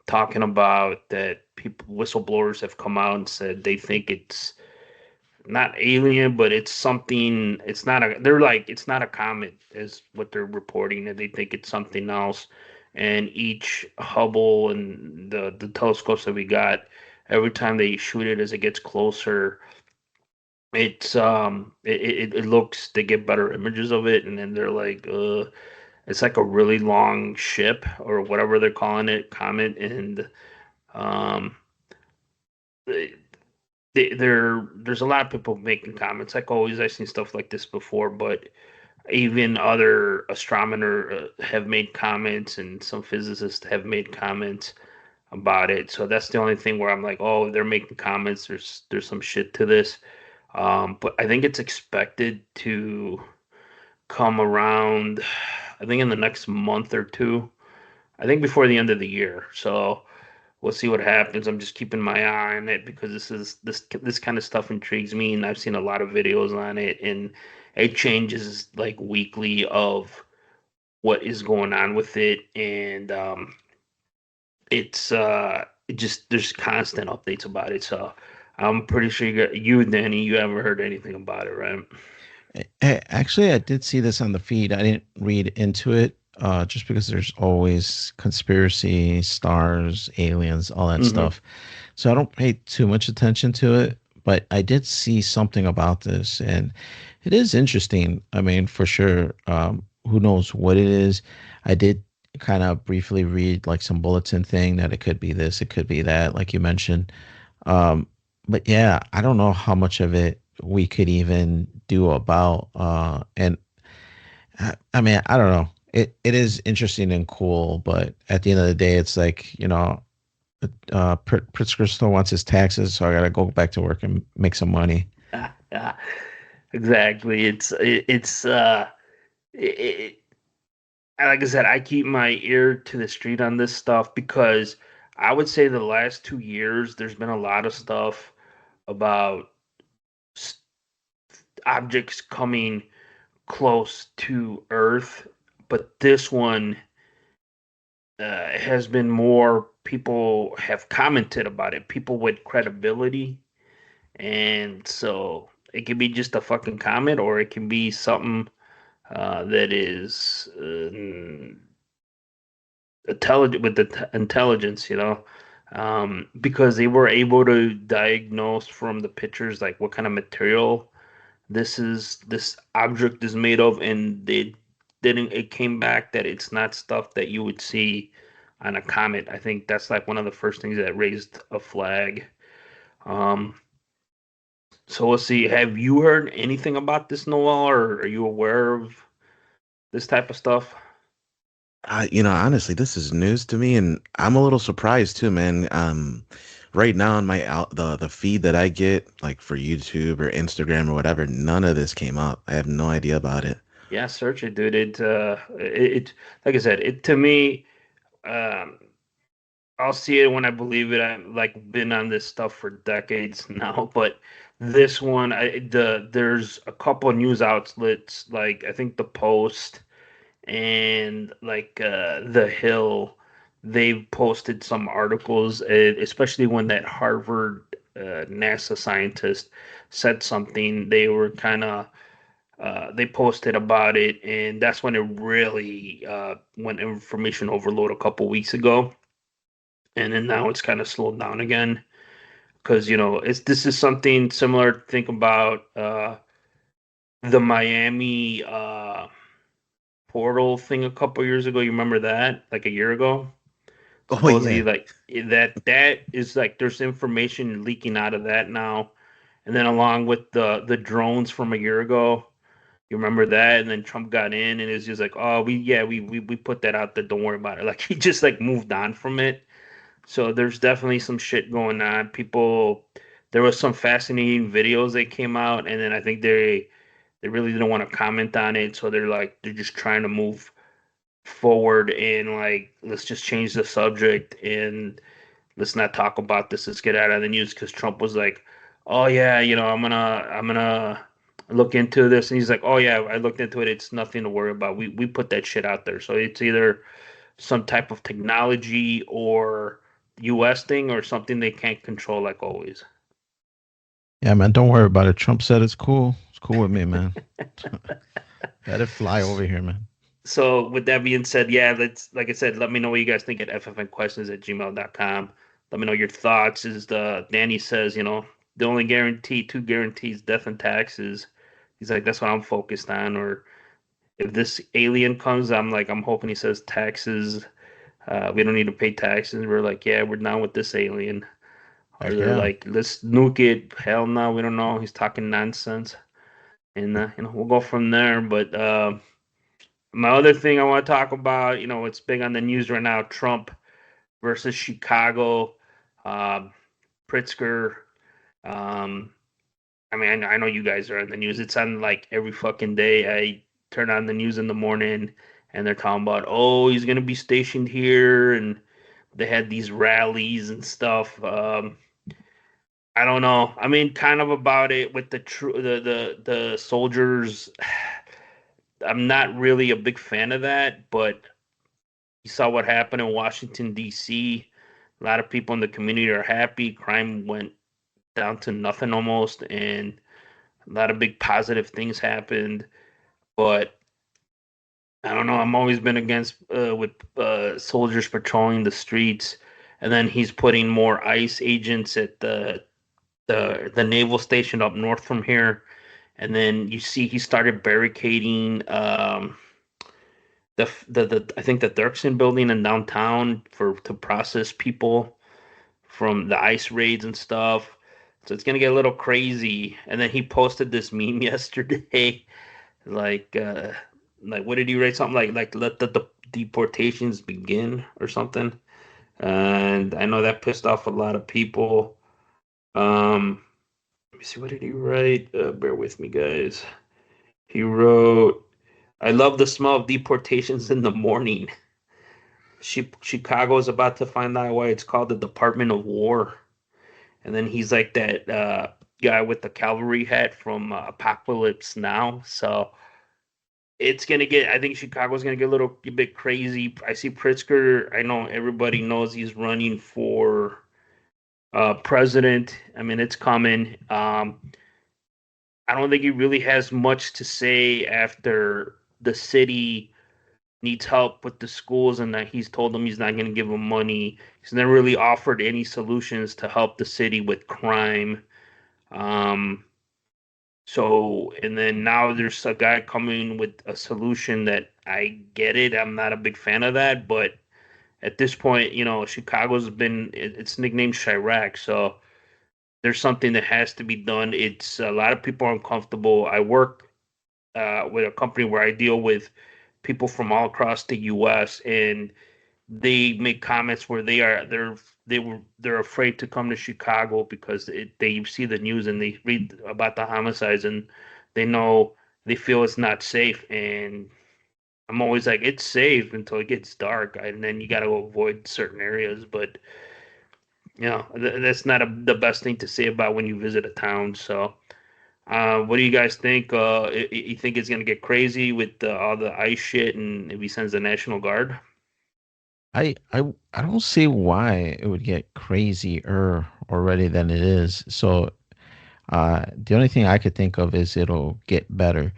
talking about that people whistleblowers have come out and said they think it's not alien, but it's something. It's not a. They're like it's not a comet, is what they're reporting, and they think it's something else. And each Hubble and the telescopes that we got, every time they shoot it as it gets closer, it looks they get better images of it, and then they're like it's like a really long ship or whatever they're calling it, comet, and um there's a lot of people making comments. Like always, I've seen stuff like this before, but even other astronomers have made comments, and some physicists have made comments about it. So that's the only thing where I'm like, oh, they're making comments. There's some shit to this. But I think it's expected to come around. I think in the next month or two. I think before the end of the year. So we'll see what happens. I'm just keeping my eye on it because this kind of stuff intrigues me, and I've seen a lot of videos on it, and it changes like weekly of what is going on with it, and it's there's constant updates about it. So I'm pretty sure Danny, you haven't heard anything about it, right? Actually, I did see this on the feed. I didn't read into it, just because there's always conspiracy, stars, aliens, all that Mm-hmm. stuff. So I don't pay too much attention to it, but I did see something about this, and it is interesting. I mean, for sure. Who knows what it is? I did kind of briefly read like some bulletin thing that it could be this, it could be that, like you mentioned. Um, but yeah, I don't know how much of it we could even do about. And I mean, I don't know. It is interesting and cool, but at the end of the day, it's like, Pritzker still wants his taxes, so I gotta go back to work and make some money. Yeah, exactly. It, like I said, I keep my ear to the street on this stuff because I would say the last 2 years there's been a lot of stuff about s- objects coming close to Earth, but this one has been more people have commented about it, people with credibility, and so it can be just a fucking comment or it can be something that is intelligent with the intelligence, because they were able to diagnose from the pictures like what kind of material this object is made of, and they didn't. It came back that it's not stuff that you would see on a comet. I think that's like one of the first things that raised a flag. Um, so we'll see. Have you heard anything about this, Noel, or are you aware of this type of stuff? Honestly, this is news to me, and I'm a little surprised too, man. Right now on my out the feed that I get, like for YouTube or Instagram or whatever, none of this came up. I have no idea about it. Yeah, search it, dude. It like I said, it to me, um, I'll see it when I believe it. I've like been on this stuff for decades now, but this one, there's a couple of news outlets like I think the Post and like The Hill. They've posted some articles, especially when that Harvard NASA scientist said something. They were kind of they posted about it, and that's when it really went information overload a couple weeks ago, and then now it's kind of slowed down again because it's this is something similar. Think about the Miami portal thing a couple years ago. You remember that, like a year ago? Oh Supposedly, yeah. like that is like there's information leaking out of that now, and then along with the drones from a year ago. You remember that? And then Trump got in and it's just like, oh, we put that out there. Don't worry about it. Like he just like moved on from it. So there's definitely some shit going on. There was some fascinating videos that came out, and then I think they really didn't want to comment on it. So they're just trying to move forward and like let's just change the subject and let's not talk about this. Let's get out of the news because Trump was like, "Oh yeah, I'm gonna look into this," and he's like, "Oh yeah, I looked into it. It's nothing to worry about. We put that shit out there. So it's either some type of technology or U.S. thing or something they can't control, like always." Yeah, man, don't worry about it. Trump said it's cool. It's cool with me, man. Let it fly over here, man. So with that being said, yeah, let's like I said, let me know what you guys think at ffnquestions@gmail.com. Let me know your thoughts. Is the Danny says, the only guarantee, two guarantees, death and taxes. He's like, that's what I'm focused on. Or if this alien comes, I'm hoping he says taxes. We don't need to pay taxes. We're like, yeah, we're down with this alien. Or Heck they're yeah. like, let's nuke it. Hell no, we don't know. He's talking nonsense. And we'll go from there. But my other thing I want to talk about, it's big on the news right now. Trump versus Chicago, uh, Pritzker. Um, I mean, I know you guys are on the news. It's on like every fucking day. I turn on the news in the morning, and they're talking about, oh, he's gonna be stationed here, and they had these rallies and stuff. I don't know. I mean, kind of about it with the soldiers. I'm not really a big fan of that, but you saw what happened in Washington D.C. A lot of people in the community are happy. Crime went down to nothing almost, and a lot of big positive things happened. But I don't know. I'm always been against with soldiers patrolling the streets, and then he's putting more ICE agents at the naval station up north from here. And then you see he started barricading the I think the Dirksen building in downtown for to process people from the ICE raids and stuff. So it's gonna get a little crazy. And then he posted this meme yesterday, like like what did he write? Something like let the deportations begin or something. And I know that pissed off a lot of people. Let me see, what did he write? Bear with me, guys. He wrote, "I love the smell of deportations in the morning. Chicago is about to find out why it's called the Department of War." And then he's like that guy with the cavalry hat from Apocalypse Now. So it's gonna get. I think Chicago's gonna get a bit crazy. I see Pritzker. I know everybody knows he's running for president. I mean, it's coming. I don't think he really has much to say after the city needs help with the schools and that he's told them he's not going to give them money. He's never really offered any solutions to help the city with crime. Um, and then now there's a guy coming with a solution that I get it. I'm not a big fan of that, but at this point, Chicago's it's nicknamed Chirac, so there's something that has to be done. It's a lot of people are uncomfortable. I work with a company where I deal with people from all across the U.S. and they make comments where they're afraid to come to Chicago because they see the news and they read about the homicides and they know they feel it's not safe. And I'm always like, it's safe until it gets dark, and then you got to avoid certain areas. But that's not the best thing to say about when you visit a town. So. What do you guys think? You think it's gonna get crazy with all the ice shit, and if he sends the National Guard? I don't see why it would get crazier already than it is. So the only thing I could think of is it'll get better.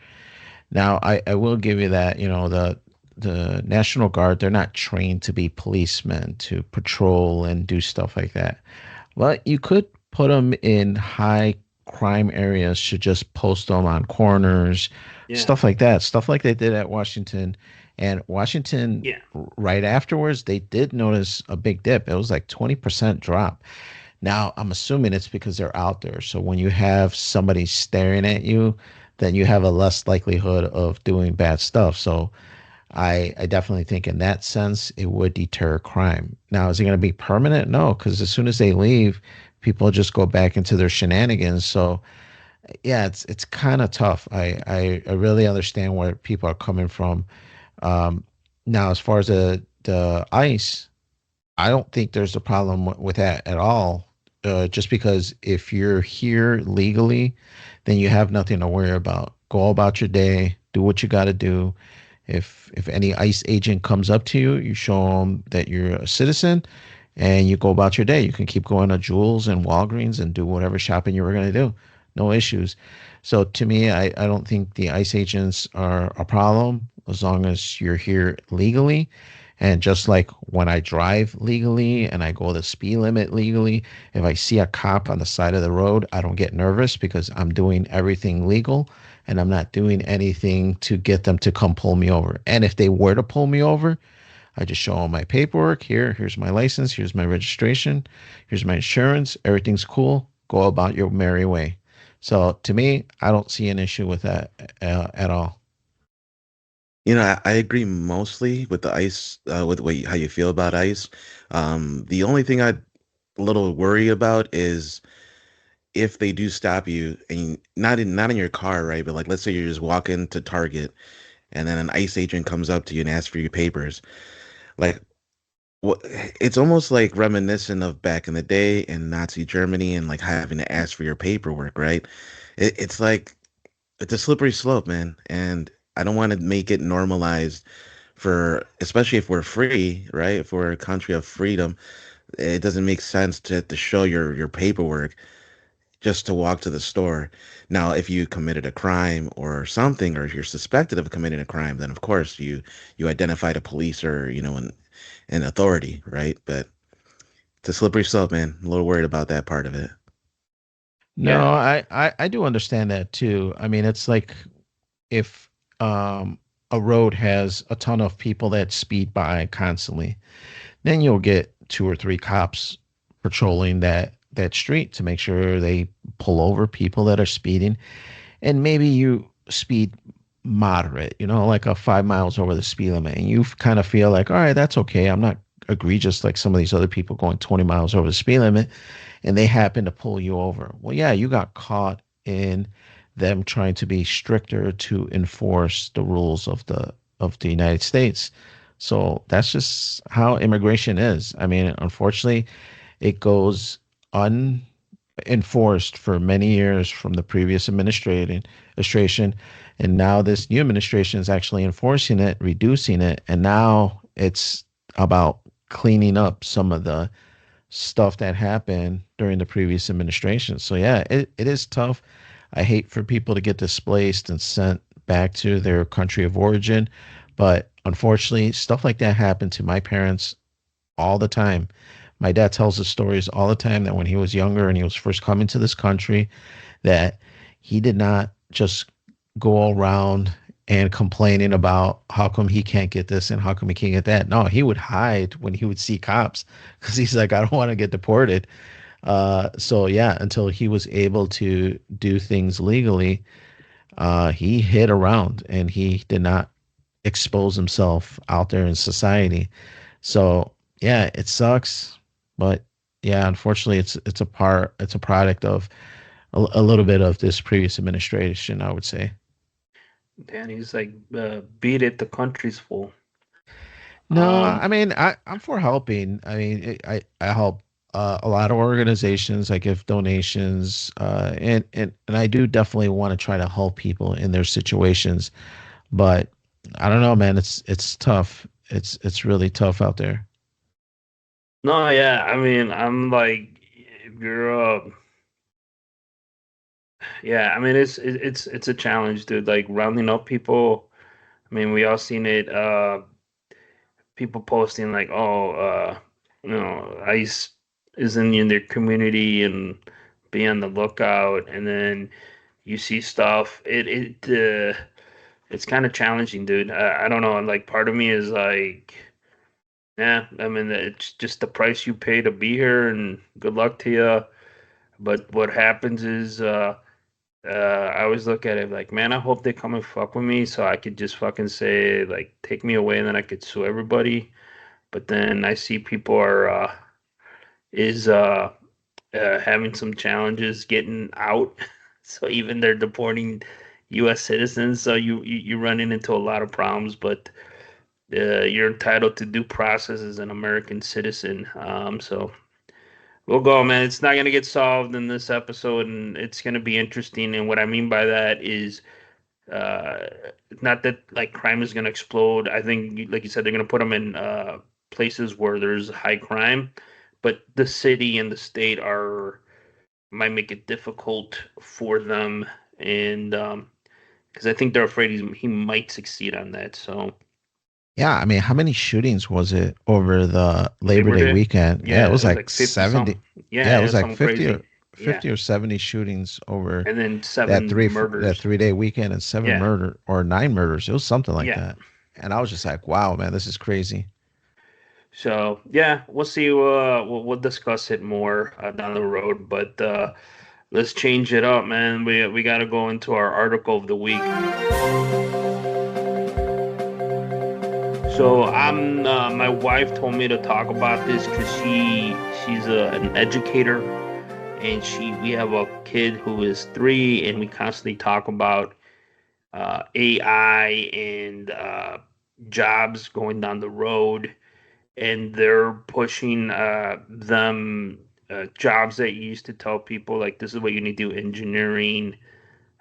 Now I will give you that, the National Guard, they're not trained to be policemen to patrol and do stuff like that. But you could put them in high crime areas to just post them on corners, Yeah, stuff like that, stuff like they did at Washington. And Washington, yeah, right afterwards, they did notice a big dip. It was like 20% drop. Now, I'm assuming it's because they're out there. So when you have somebody staring at you, then you have a less likelihood of doing bad stuff. So I definitely think in that sense it would deter crime. Now, is it going to be permanent? No, because as soon as they leave, people just go back into their shenanigans. So yeah, it's kind of tough. I really understand where people are coming from. Um, Now, as far as the ice, I don't think there's a problem with that at all. Just because if you're here legally, then you have nothing to worry about. Go about your day, do what you got to do. If any ICE agent comes up to you, you show them that you're a citizen, and you go about your day. You can keep going to Jewels and Walgreens and do whatever shopping you were going to do. No issues. So to me, I don't think the ICE agents are a problem as long as you're here legally. And just like when I drive legally and I go the speed limit legally, if I see a cop on the side of the road, I don't get nervous because I'm doing everything legal and I'm not doing anything to get them to come pull me over. And if they were to pull me over, I just show them my paperwork. Here's my license. Here's my registration. Here's my insurance. Everything's cool. Go about your merry way. So to me, I don't see an issue with that at all. I agree mostly with the ice, with how you feel about ice. The only thing I little worry about is if they do stop you and not in your car, right? But like, let's say you're just walking to Target, and then an ICE agent comes up to you and asks for your papers. Like, what? It's almost like reminiscent of back in the day in Nazi Germany and like having to ask for your paperwork, right? It's like it's a slippery slope, man, and I don't want to make it normalized for, especially if we're free, right? If we're a country of freedom, It doesn't make sense to show your paperwork just to walk to the store. Now, if you committed a crime or something, or if you're suspected of committing a crime, then of course you identify the police or an authority, right? But it's a slippery slope, man. I'm a little worried about that part of it. No, Yeah, I do understand that too. I mean, it's like if a road has a ton of people that speed by constantly, then you'll get two or three cops patrolling that street to make sure they pull over people that are speeding. And maybe you speed moderate, like a 5 miles over the speed limit, and you kind of feel like, all right, that's okay. I'm not egregious like some of these other people going 20 miles over the speed limit, and they happen to pull you over. Well, yeah, you got caught in them trying to be stricter to enforce the rules of the United States. So that's just how immigration is. I mean, unfortunately, it goes unenforced for many years from the previous administration, and now this new administration is actually enforcing it, reducing it, and now it's about cleaning up some of the stuff that happened during the previous administration. So yeah, it is tough. I hate for people to get displaced and sent back to their country of origin, but unfortunately, stuff like that happened to my parents all the time. My dad tells us stories all the time that when he was younger and he was first coming to this country, that he did not just go around and complaining about how come he can't get this and how come he can't get that. No, he would hide when he would see cops because he's like, I don't want to get deported. So yeah, until he was able to do things legally, he hid around and he did not expose himself out there in society. So yeah, it sucks, but yeah, unfortunately, it's a product of a little bit of this previous administration, I would say. Danny's like, beat it. The country's full. No, Um, I mean, I'm for helping. I mean, I help a lot of organizations. I give donations, and I do definitely want to try to help people in their situations. But I don't know, man. It's tough. It's really tough out there. no, yeah. I mean, I'm like, if you're, yeah. I mean, it's a challenge, dude. Like rounding up people. I mean, we all seen it. People posting like, oh, ICE isn't in their community and be on the lookout. And then you see stuff. It's kind of challenging, dude. I don't know. Like, part of me is like, yeah. I mean, it's just the price you pay to be here, and good luck to you. But what happens is, I always look at it like, man, I hope they come and fuck with me so I could just fucking say like, take me away, and then I could sue everybody. But then I see people are is having some challenges getting out. So even they're deporting U.S. citizens. So you're running into a lot of problems. But you're entitled to due process as an American citizen. So we'll go, man. It's not gonna get solved in this episode, and it's gonna be interesting. And what I mean by that is uh, not that like crime is going to explode. I think, like you said, they're going to put them in places where there's high crime, but the city and the state are might make it difficult for them, and because I think they're afraid he might succeed on that. So Yeah, I mean, how many shootings was it over the Labor Labor Day Day, weekend? Yeah, it yeah, it was was like like 50 something. 70. Yeah, Yeah, it yeah, was like something 50 or crazy. Yeah, 50 or 70 shootings over and then that seven three that murders. 3 day weekend and seven Yeah, murder or nine murders. It was something like yeah. that. And I was just like, wow, man, this is crazy. So yeah, we'll see. We'll discuss it more down the road, but let's change it up, man. We got to go into our article of the week. So my wife told me to talk about this because she's an educator, and we have a kid who is 3, and we constantly talk about AI and jobs going down the road, and they're pushing them jobs that you used to tell people like this is what you need to do: engineering,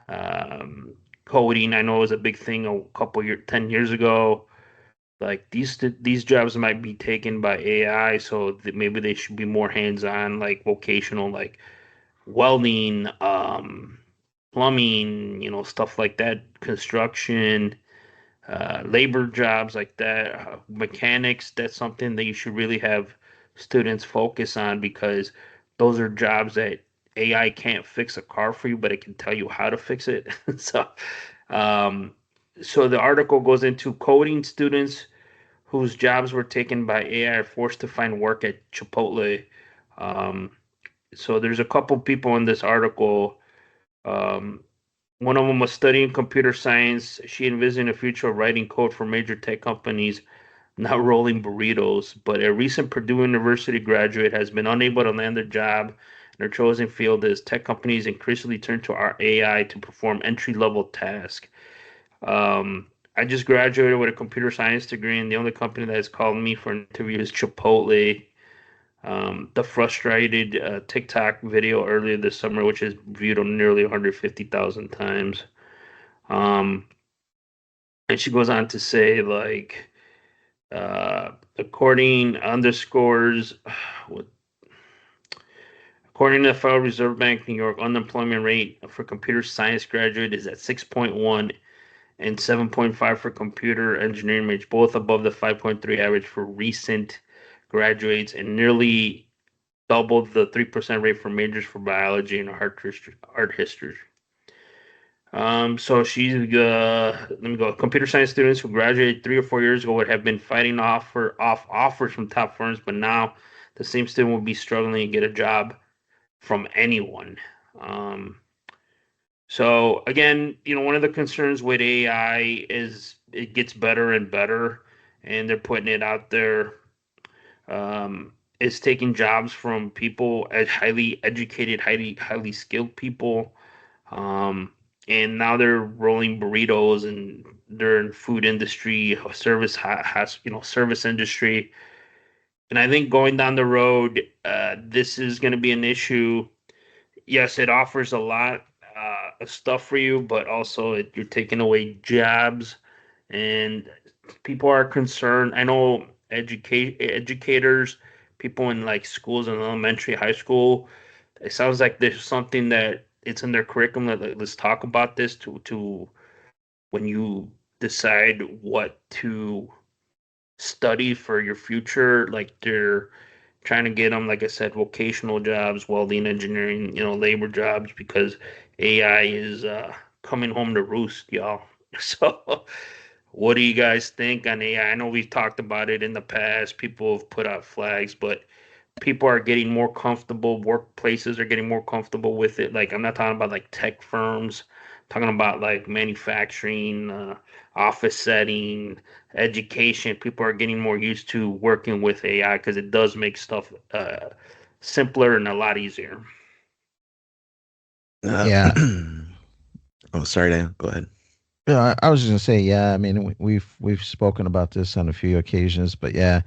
um, coding. I know it was a big thing a couple 10 years ago. like these jobs might be taken by AI, so maybe they should be more hands-on, like vocational, like welding, plumbing, stuff like that, construction, labor jobs like that, mechanics. That's something that you should really have students focus on because those are jobs that AI can't fix a car for you, but it can tell you how to fix it. So, um, so the article goes into coding students whose jobs were taken by AI are forced to find work at Chipotle. Um, so there's a couple people in this article. Um, One of them was studying computer science. She envisioned a future of writing code for major tech companies, not rolling burritos. But a recent Purdue University graduate has been unable to land a job in her chosen field as tech companies increasingly turn to our AI to perform entry-level tasks. I just graduated with a computer science degree, and the only company that has called me for an interview is Chipotle. The frustrated TikTok video earlier this summer, which is viewed on nearly 150,000 times. Um, and she goes on to say, like, according underscores, according to the Federal Reserve Bank, New York unemployment rate for computer science graduate is at 6.1 and 7.5 for computer engineering majors, both above the 5.3 average for recent graduates and nearly doubled the 3% rate for majors for biology and art history. So she's let me go. Computer science students who graduated 3 or 4 years ago would have been fighting off offers from top firms, but now the same student will be struggling to get a job from anyone. Um, so again, one of the concerns with AI is it gets better and better, and they're putting it out there. It's taking jobs from people as highly educated, highly skilled people. Um, and now they're rolling burritos and they're in food industry, service has service industry. And I think going down the road, this is going to be an issue. Yes, it offers a lot of stuff for you, but also you're taking away jobs, and people are concerned. I know educators, people in like schools in elementary, high school. It sounds like there's something that it's in their curriculum that, like, let's talk about this to when you decide what to study for your future. Like they're trying to get them, like I said, vocational jobs, welding, engineering, labor jobs, because AI is coming home to roost, y'all. So, what do you guys think on AI? I know we've talked about it in the past. People have put out flags, but people are getting more comfortable. Workplaces are getting more comfortable with it. Like, I'm not talking about like tech firms, I'm talking about like manufacturing, office setting, education. People are getting more used to working with AI because it does make stuff simpler and a lot easier. Uh, Yeah. oh, sorry, Dan. Go ahead. Yeah, I was just gonna say, yeah. I mean, we've spoken about this on a few occasions, but yeah,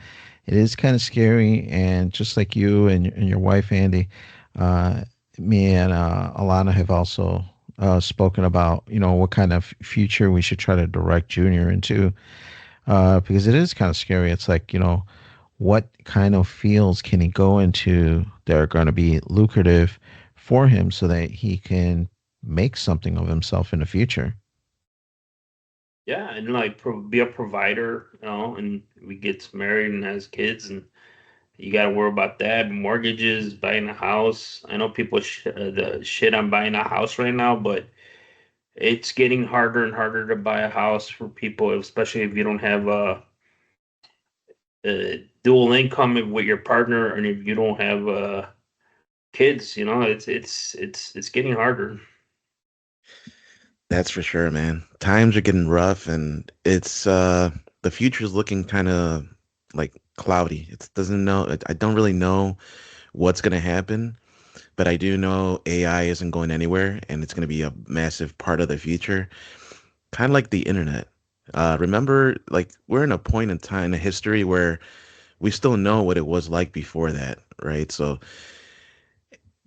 it is kind of scary. And just like you and your wife, Andy, uh, me and Alana have also spoken about, what kind of future we should try to direct Junior into, because it is kind of scary. It's like, what kind of fields can he go into that are going to be lucrative for him so that he can make something of himself in the future. Yeah, and like be a provider, and we gets married and has kids, and you got to worry about that. Mortgages, buying a house. I know people the shit on buying a house right now, but it's getting harder and harder to buy a house for people, especially if you don't have a dual income with your partner, and if you don't have kids. It's getting harder. That's for sure, man. Times are getting rough, and it's the future's looking kind of like cloudy. It doesn't know. I don't really know what's gonna happen, but I do know AI isn't going anywhere, and it's gonna be a massive part of the future. Kind of like the internet. Remember, like we're in a point in time in history where we still know what it was like before that, right? So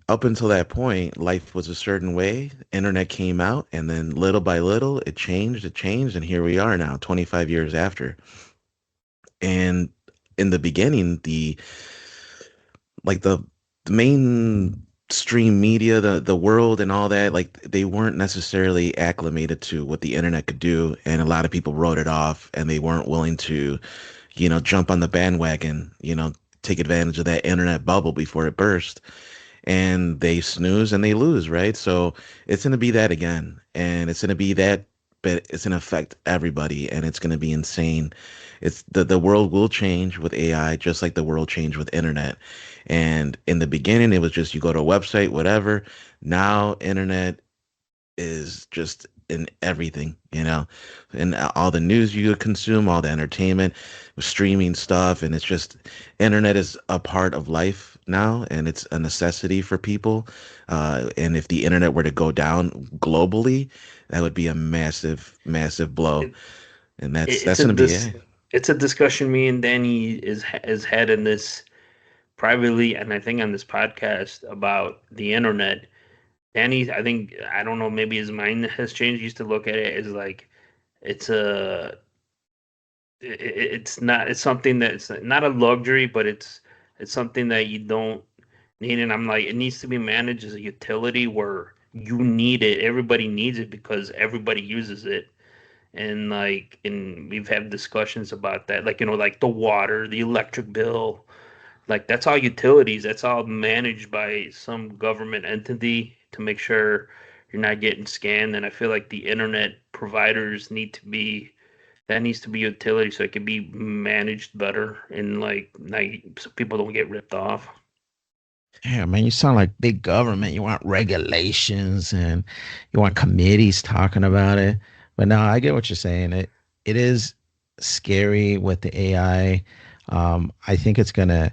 up until that point, life was a certain way. Internet came out, and then little by little, it changed, and here we are now, 25 years after. And in the beginning, like the mainstream media, the world and all that, like they weren't necessarily acclimated to what the internet could do, and a lot of people wrote it off, and they weren't willing to, jump on the bandwagon, take advantage of that internet bubble before it burst, and they snooze and they lose, right? So it's going to be that again, and it's going to be that, but it's going to affect everybody, and it's going to be insane. It's the world will change with AI, just like the world changed with internet. And in the beginning, it was just you go to a website, whatever. Now, internet is just in everything, and all the news you consume, all the entertainment, streaming stuff, and it's just internet is a part of life now, and it's a necessity for people. And if the internet were to go down globally, that would be a massive, massive blow, It, and that's it's that's a gonna be this it. it's a discussion me and Danny is had in this privately, and I think on this podcast about the internet. Danny, I think I don't know, maybe his mind has changed. He used to look at it as like it's a it's not it's something that's not a luxury, but it's something that you don't need. And I'm like, it needs to be managed as a utility where you need it. Everybody needs it because everybody uses it. And we've had discussions about that, like like the water, the electric bill, like that's all utilities. That's all managed by some government entity to make sure you're not getting scammed. And I feel like the internet providers need to be that needs to be utility so it can be managed better and like so people don't get ripped off. Yeah, man, you sound like big government. You want regulations and you want committees talking about it. But no, I get what you're saying. It is scary with the AI. I think it's gonna,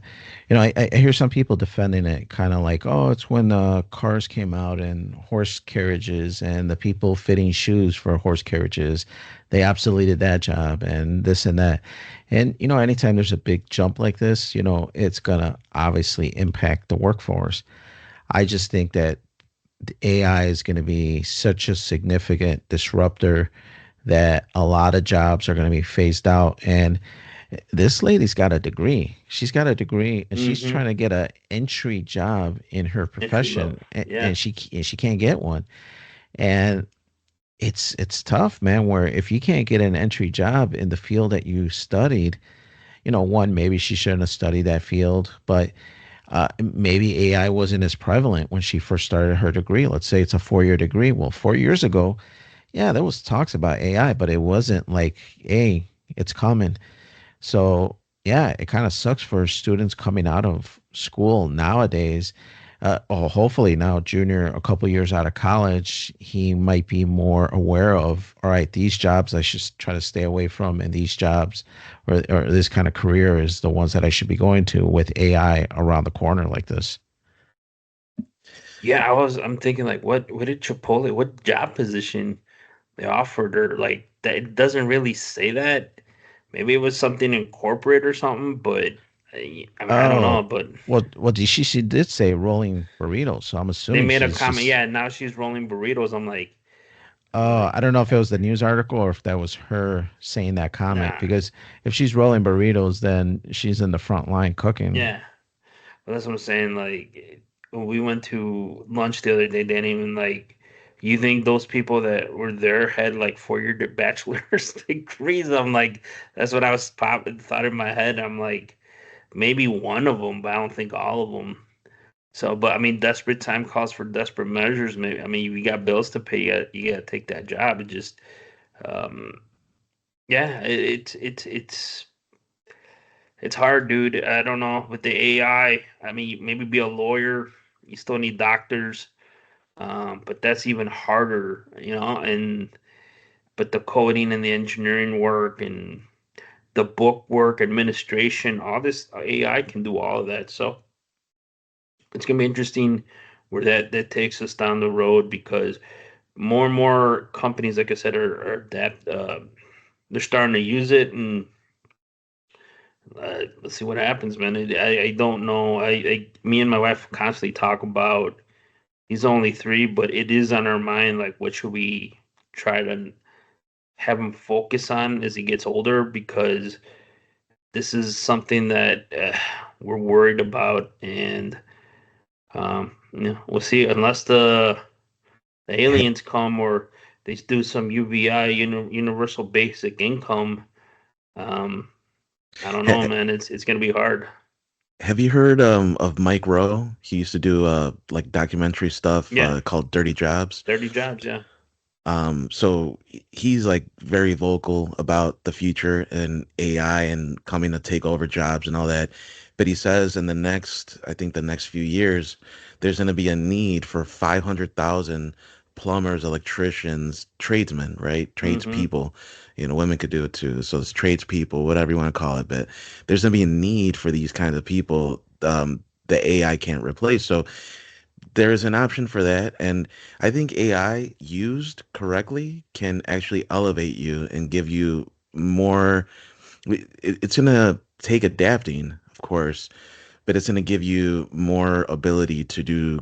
I hear some people defending it, kind of like, oh, it's when cars came out and horse carriages and the people fitting shoes for horse carriages, they obsoleted that job and this and that. And anytime there's a big jump like this, it's gonna obviously impact the workforce. I just think that the AI is going to be such a significant disruptor that a lot of jobs are going to be phased out. And this lady's got a degree. She's got a degree, and she's Mm-hmm. trying to get a entry job in her Entry level. profession, Yeah. and she can't get one. And it's tough, man. Where if you can't get an entry job in the field that you studied, one, maybe she shouldn't have studied that field, but maybe AI wasn't as prevalent when she first started her degree. Let's say it's a 4-year degree. Well, 4 years ago, yeah, there was talks about AI, but it wasn't like, hey, it's coming. So yeah, it kind of sucks for students coming out of school nowadays. Hopefully now junior, a couple years out of college, he might be more aware of, all right, these jobs I should try to stay away from, and these jobs or this kind of career is the ones that I should be going to with AI around the corner like this. Yeah, I'm thinking like what did Chipotle what job position they offered her, like that it doesn't really say that. Maybe it was something in corporate or something, but I mean I don't Oh, know, but well, she did say rolling burritos, so I'm they assuming made a she's comment. just. Yeah, now she's rolling burritos. I'm like, I don't know if it was the news article or if that was her saying that comment. nah, Because if she's rolling burritos, then she's in the front line cooking. yeah. But that's what I'm saying. Like when we went to lunch the other day, they didn't even like. You think those people that were there had like 4-year bachelor's degrees? I'm like, that's what I was thought in my head. I'm like, maybe one of them, but I don't think all of them. So, but I mean, desperate time calls for desperate measures. Maybe I mean, you got bills to pay. You gotta take that job. It just, um, yeah, it's hard, dude. I don't know with the AI. I mean, maybe be a lawyer. You still need doctors, but that's even harder, And but the coding and the engineering work and the book work, administration, all this AI can do all of that. So it's gonna be interesting where that takes us down the road because more and more companies, like I said, are adapt. They're starting to use it, and let's see what happens, man. I don't know. Me and my wife constantly talk about. He's only 3, but it is on our mind. Like, what should we try to have him focus on as he gets older? Because this is something that we're worried about, and we'll see. Unless the aliens come or they do some UBI, universal basic income. I don't know, Ha- man. It's gonna be hard. Have you heard of Mike Rowe? He used to do like documentary stuff Yeah, called Dirty Jobs. dirty jobs. Yeah. So he's like very vocal about the future and AI and coming to take over jobs and all that. But he says in I think the next few years, there's going to be a need for 500,000 plumbers, electricians, tradesmen, right? Mm-hmm. Tradespeople. Women could do it too. So it's tradespeople, whatever you want to call it. But there's going to be a need for these kinds of people. The AI can't replace. So there is an option for that, and I think AI used correctly can actually elevate you and give you more. It's gonna take adapting, of course, but it's gonna give you more ability to do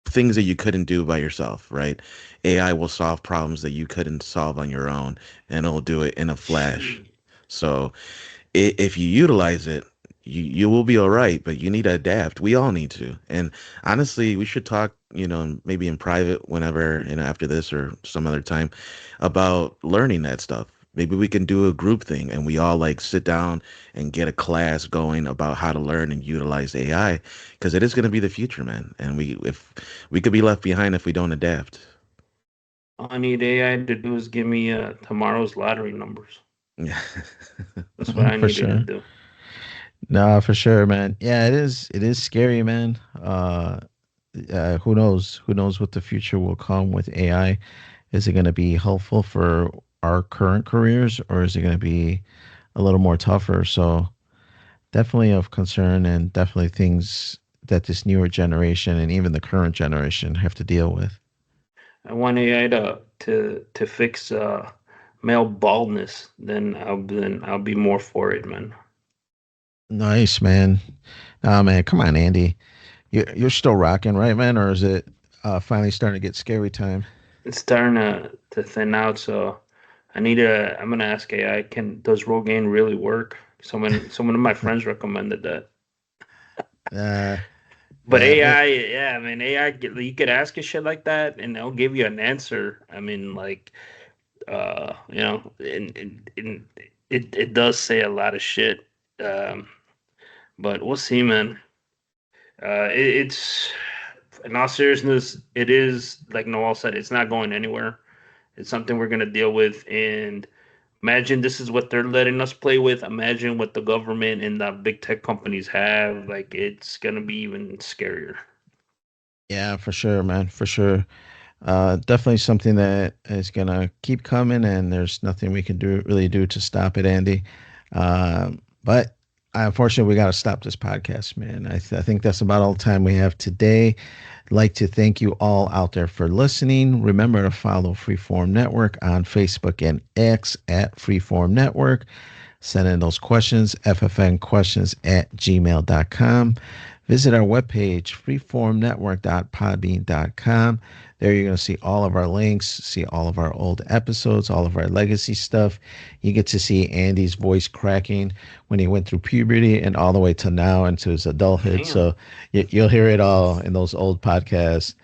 things that you couldn't do by yourself, right? AI will solve problems that you couldn't solve on your own, and it'll do it in a flash. So if you utilize it, you will be all right, but you need to adapt. We all need to. And honestly, we should talk, maybe in private whenever, after this or some other time about learning that stuff. Maybe we can do a group thing and we all like sit down and get a class going about how to learn and utilize AI because it is going to be the future, man. And if we could be left behind if we don't adapt. All I need AI to do is give me tomorrow's lottery numbers. Yeah. That's what I For needed to sure. do. No, for sure, man. Yeah, it is. It is scary, man. Who knows? Who knows what the future will come with AI? Is it going to be helpful for our current careers, or is it going to be a little more tougher? So definitely of concern, and definitely things that this newer generation and even the current generation have to deal with. I want AI to fix male baldness. Then I'll be more for it, man. Nice, man. Oh man, come on, Andy. You're still rocking, right, man? Or is it finally starting to get scary time? It's starting to thin out, so I'm gonna ask AI, does Rogaine really work? Someone of my friends recommended that. Uh, But yeah, man. AI, yeah, I mean AI, you could ask a shit like that and they'll give you an answer. I mean, like, and it does say a lot of shit. Um, but we'll see, man. It's in all seriousness, it is like Noel said, it's not going anywhere. It's something we're gonna deal with, and imagine this is what they're letting us play with. Imagine what the government and the big tech companies have. Like, it's gonna be even scarier. Yeah, for sure, man. For sure. Definitely something that is gonna keep coming, and there's nothing we can do to stop it, Andy. But unfortunately, we got to stop this podcast, man. I think that's about all the time we have today. I'd like to thank you all out there for listening. Remember to follow Freeform Network on Facebook and X at Freeform Network. Send in those questions, ffnquestions at gmail.com. Visit our webpage, freeformnetwork.podbean.com. There you're going to see all of our links, see all of our old episodes, all of our legacy stuff. You get to see Andy's voice cracking when he went through puberty and all the way to now into his adulthood. Damn. So you'll hear it all in those old podcasts.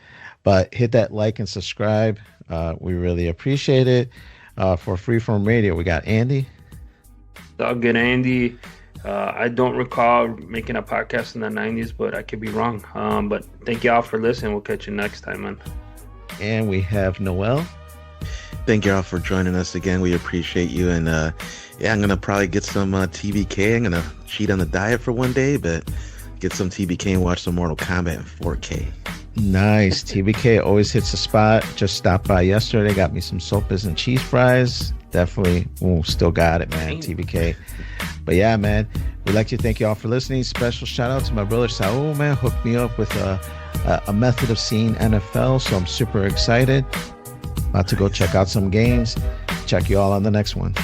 But hit that like and subscribe. We really appreciate it. For Freeform Radio, we got Andy. Doug and Andy. I don't recall making a podcast in the 90s, but I could be wrong. But thank y'all for listening. We'll catch you next time, man. And we have Noel. Thank you all for joining us again. We appreciate you. And yeah, I'm going to probably get some TBK. I'm going to cheat on the diet for one day, but get some TBK and watch some Mortal Kombat in 4K. Nice. TBK always hits the spot. Just stopped by yesterday. Got me some sopas and cheese fries. Definitely. Ooh, still got it, man. TBK. But yeah, man, we'd like to thank you all for listening. Special shout out to my brother Saul, man. Hooked me up with a method of seeing NFL. So I'm super excited. About to go check out some games. Check you all on the next one.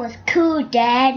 was cool, Dad.